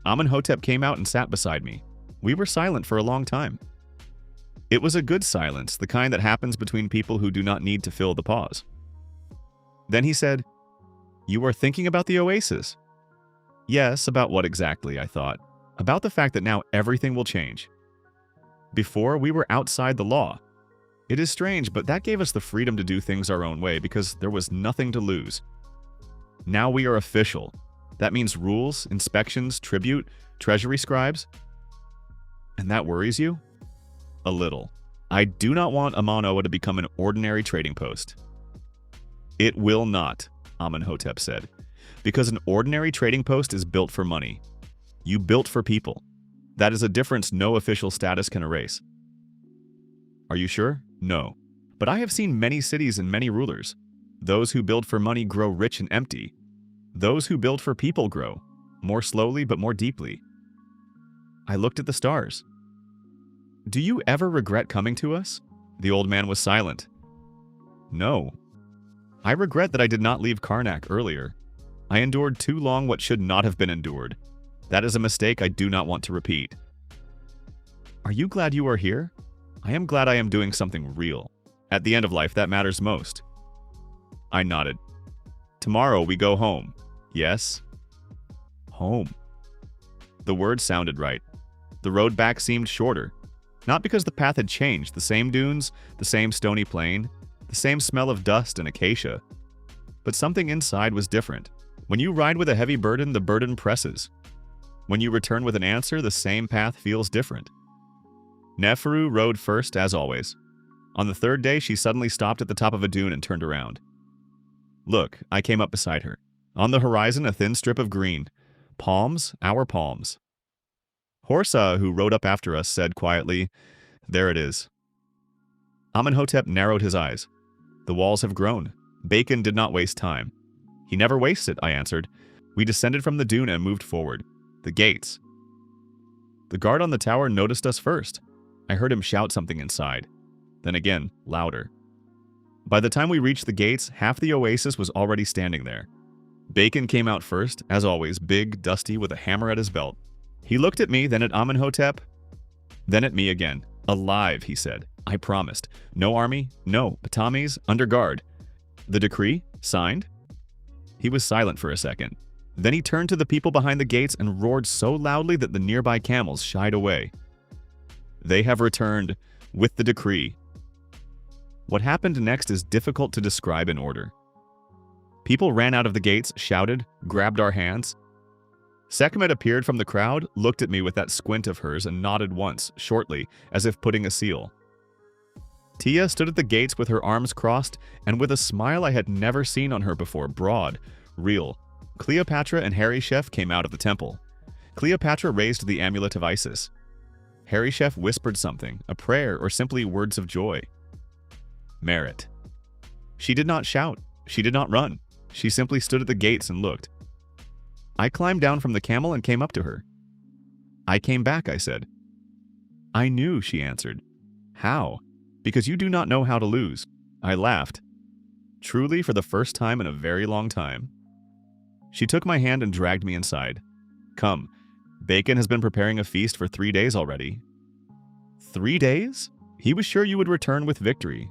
Speaker 1: Amenhotep came out and sat beside me. We were silent for a long time. It was a good silence, the kind that happens between people who do not need to fill the pause. Then he said, "You are thinking about the Oasis?" Yes, about what exactly, I thought. About the fact that now everything will change. Before, we were outside the law. It is strange, but that gave us the freedom to do things our own way because there was nothing to lose. Now we are official. That means rules, inspections, tribute, treasury scribes. And that worries you? A little. I do not want Amon-Oa to become an ordinary trading post. It will not, Amenhotep said, because an ordinary trading post is built for money. You built for people. That is a difference no official status can erase. Are you sure? No. But I have seen many cities and many rulers. Those who build for money grow rich and empty. Those who build for people grow, more slowly but more deeply. I looked at the stars. Do you ever regret coming to us? The old man was silent. No. I regret that I did not leave Karnak earlier. I endured too long what should not have been endured. That is a mistake I do not want to repeat. Are you glad you are here? I am glad I am doing something real. At the end of life, that matters most. I nodded. Tomorrow we go home. Yes? Home. The word sounded right. The road back seemed shorter. Not because the path had changed, the same dunes, the same stony plain, the same smell of dust and acacia. But something inside was different. When you ride with a heavy burden, the burden presses. When you return with an answer, the same path feels different. Neferu rode first, as always. On the third day, she suddenly stopped at the top of a dune and turned around. Look, I came up beside her. On the horizon, a thin strip of green. Palms, our palms. Horsa, who rode up after us, said quietly, "There it is." Amenhotep narrowed his eyes. The walls have grown. Bacon did not waste time. He never wasted, I answered. We descended from the dune and moved forward. The gates. The guard on the tower noticed us first. I heard him shout something inside. Then again, louder. By the time we reached the gates, half the oasis was already standing there. Bacon came out first, as always, big, dusty, with a hammer at his belt. He looked at me, then at Amenhotep, then at me again. Alive, he said. I promised. No army, no Batamis, under guard. The decree? Signed? He was silent for a second. Then he turned to the people behind the gates and roared so loudly that the nearby camels shied away. They have returned with the decree. What happened next is difficult to describe in order. People ran out of the gates, shouted, grabbed our hands. Sekhmet appeared from the crowd, looked at me with that squint of hers and nodded once, shortly, as if putting a seal. Tia stood at the gates with her arms crossed and with a smile I had never seen on her before, broad, real. Cleopatra and Harishef came out of the temple. Cleopatra raised the amulet of Isis. Harishef whispered something, a prayer or simply words of joy. Merit. She did not shout. She did not run. She simply stood at the gates and looked. I climbed down from the camel and came up to her. I came back, I said. I knew, she answered. How? Because you do not know how to lose. I laughed. Truly, for the first time in a very long time. She took my hand and dragged me inside. Come, Bacon has been preparing a feast for 3 days already. 3 days? He was sure you would return with victory.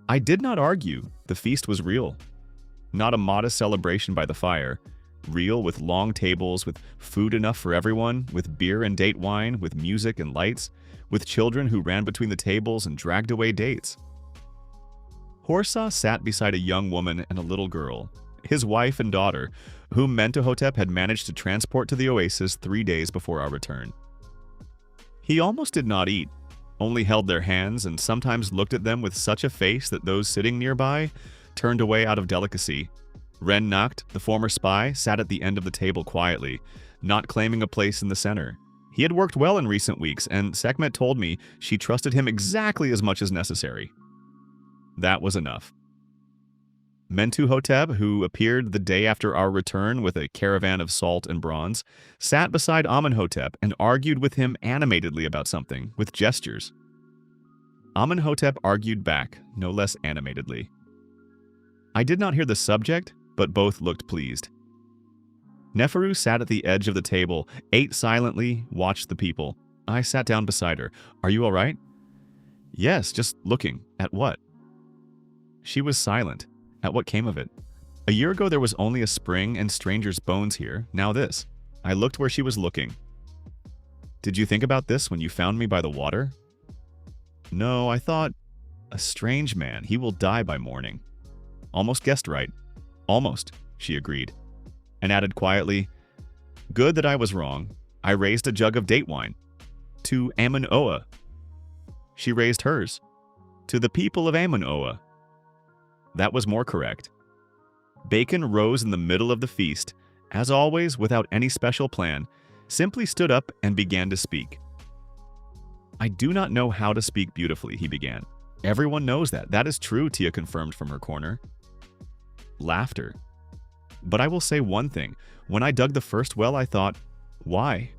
Speaker 1: I did not argue. The feast was real. Not a modest celebration by the fire. Real, with long tables, with food enough for everyone, with beer and date wine, with music and lights, with children who ran between the tables and dragged away dates. Horsa sat beside a young woman and a little girl, his wife and daughter, whom Mentuhotep had managed to transport to the oasis 3 days before our return. He almost did not eat, only held their hands and sometimes looked at them with such a face that those sitting nearby turned away out of delicacy. Ren Nakht, the former spy, sat at the end of the table quietly, not claiming a place in the center. He had worked well in recent weeks, and Sekhmet told me she trusted him exactly as much as necessary. That was enough. Mentuhotep, who appeared the day after our return with a caravan of salt and bronze, sat beside Amenhotep and argued with him animatedly about something, with gestures. Amenhotep argued back, no less animatedly. I did not hear the subject, but both looked pleased. Neferu sat at the edge of the table, ate silently, watched the people. I sat down beside her. Are you all right? Yes, just looking. At what? She was silent. At what came of it? A year ago there was only a spring and strangers' bones here, now this. I looked where she was looking. Did you think about this when you found me by the water? No, I thought, a strange man, he will die by morning. Almost guessed right. Almost, she agreed, and added quietly, good that I was wrong. I raised a jug of date wine. To Amun-Oa. She raised hers. To the people of Amun-Oa. That was more correct. Bacon rose in the middle of the feast, as always without any special plan, simply stood up and began to speak. I do not know how to speak beautifully, he began. Everyone knows that. That is true, Tia confirmed from her corner. Laughter. But I will say one thing. When I dug the first well, I thought, why?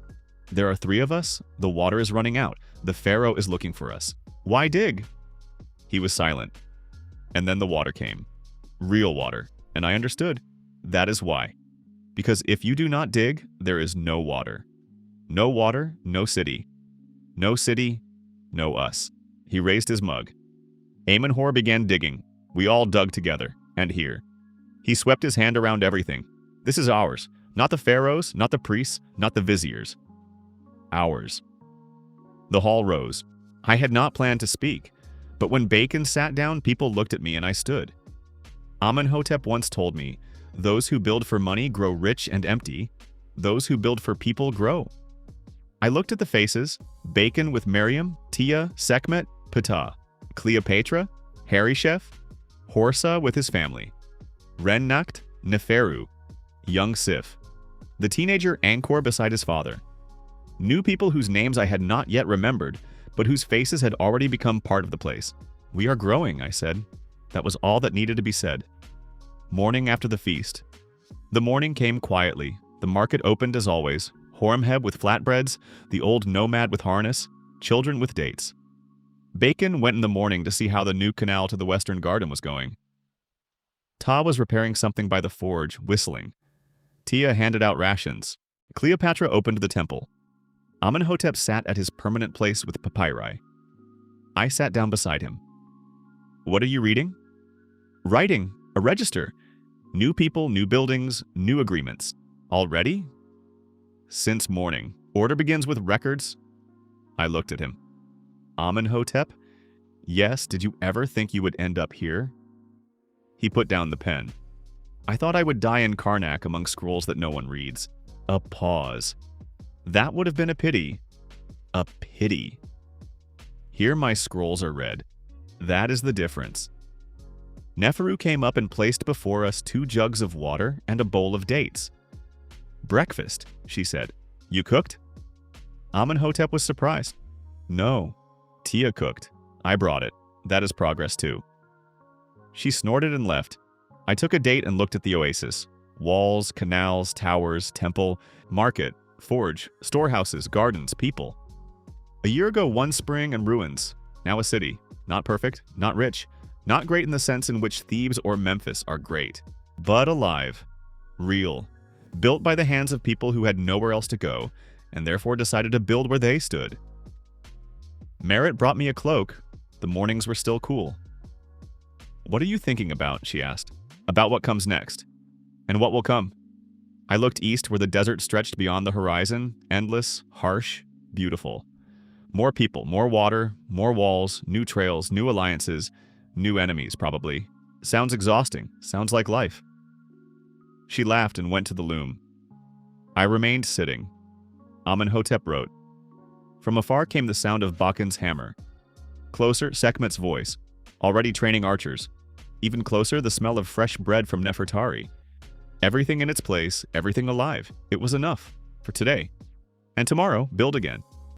Speaker 1: There are 3 of us. The water is running out. The Pharaoh is looking for us. Why dig? He was silent. And then the water came. Real water. And I understood. That is why. Because if you do not dig, there is no water. No water, no city. No city, no us. He raised his mug. Amenhor began digging. We all dug together. And here. He swept his hand around everything. This is ours. Not the pharaohs, not the priests, not the viziers. Ours. The hall rose. I had not planned to speak, but when Bacon sat down, people looked at me and I stood. Amenhotep once told me, those who build for money grow rich and empty. Those who build for people grow. I looked at the faces, Bacon with Miriam, Tia, Sekhmet, Ptah, Cleopatra, Harishef, Horsa with his family, Ren-Nakht, Neferu, young Sif, the teenager Angkor beside his father. New people whose names I had not yet remembered, but whose faces had already become part of the place. We are growing, I said. That was all that needed to be said. Morning after the feast. The morning came quietly. The market opened as always. Horemheb with flatbreads, the old nomad with harness, children with dates. Bacon went in the morning to see how the new canal to the western garden was going. Ta was repairing something by the forge, whistling. Tia handed out rations. Cleopatra opened the temple. Amenhotep sat at his permanent place with papyri. I sat down beside him. What are you reading? Writing. A register. New people, new buildings, new agreements. Already? Since morning. Order begins with records. I looked at him. Amenhotep? Yes, did you ever think you would end up here? He put down the pen. I thought I would die in Karnak among scrolls that no one reads. A pause. That would have been a pity. A pity. Here my scrolls are read. That is the difference. Neferu came up and placed before us 2 jugs of water and a bowl of dates. Breakfast, she said. You cooked? Amenhotep was surprised. No. Tia cooked. I brought it. That is progress too. She snorted and left. I took a date and looked at the oasis. Walls, canals, towers, temple, market, forge, storehouses, gardens, people. A year ago, one spring and ruins. Now a city. Not perfect, not rich, not great in the sense in which Thebes or Memphis are great, but alive, real, built by the hands of people who had nowhere else to go, and therefore decided to build where they stood. Merritt brought me a cloak. The mornings were still cool. What are you thinking about? She asked. About what comes next. And what will come? I looked east where the desert stretched beyond the horizon, endless, harsh, beautiful. More people, more water, more walls, new trails, new alliances, new enemies, probably. Sounds exhausting. Sounds like life. She laughed and went to the loom. I remained sitting. Amenhotep wrote. From afar came the sound of Bakan's hammer. Closer, Sekhmet's voice, already training archers. Even closer, the smell of fresh bread from Nefertari. Everything in its place, everything alive. It was enough. For today. And tomorrow, build again.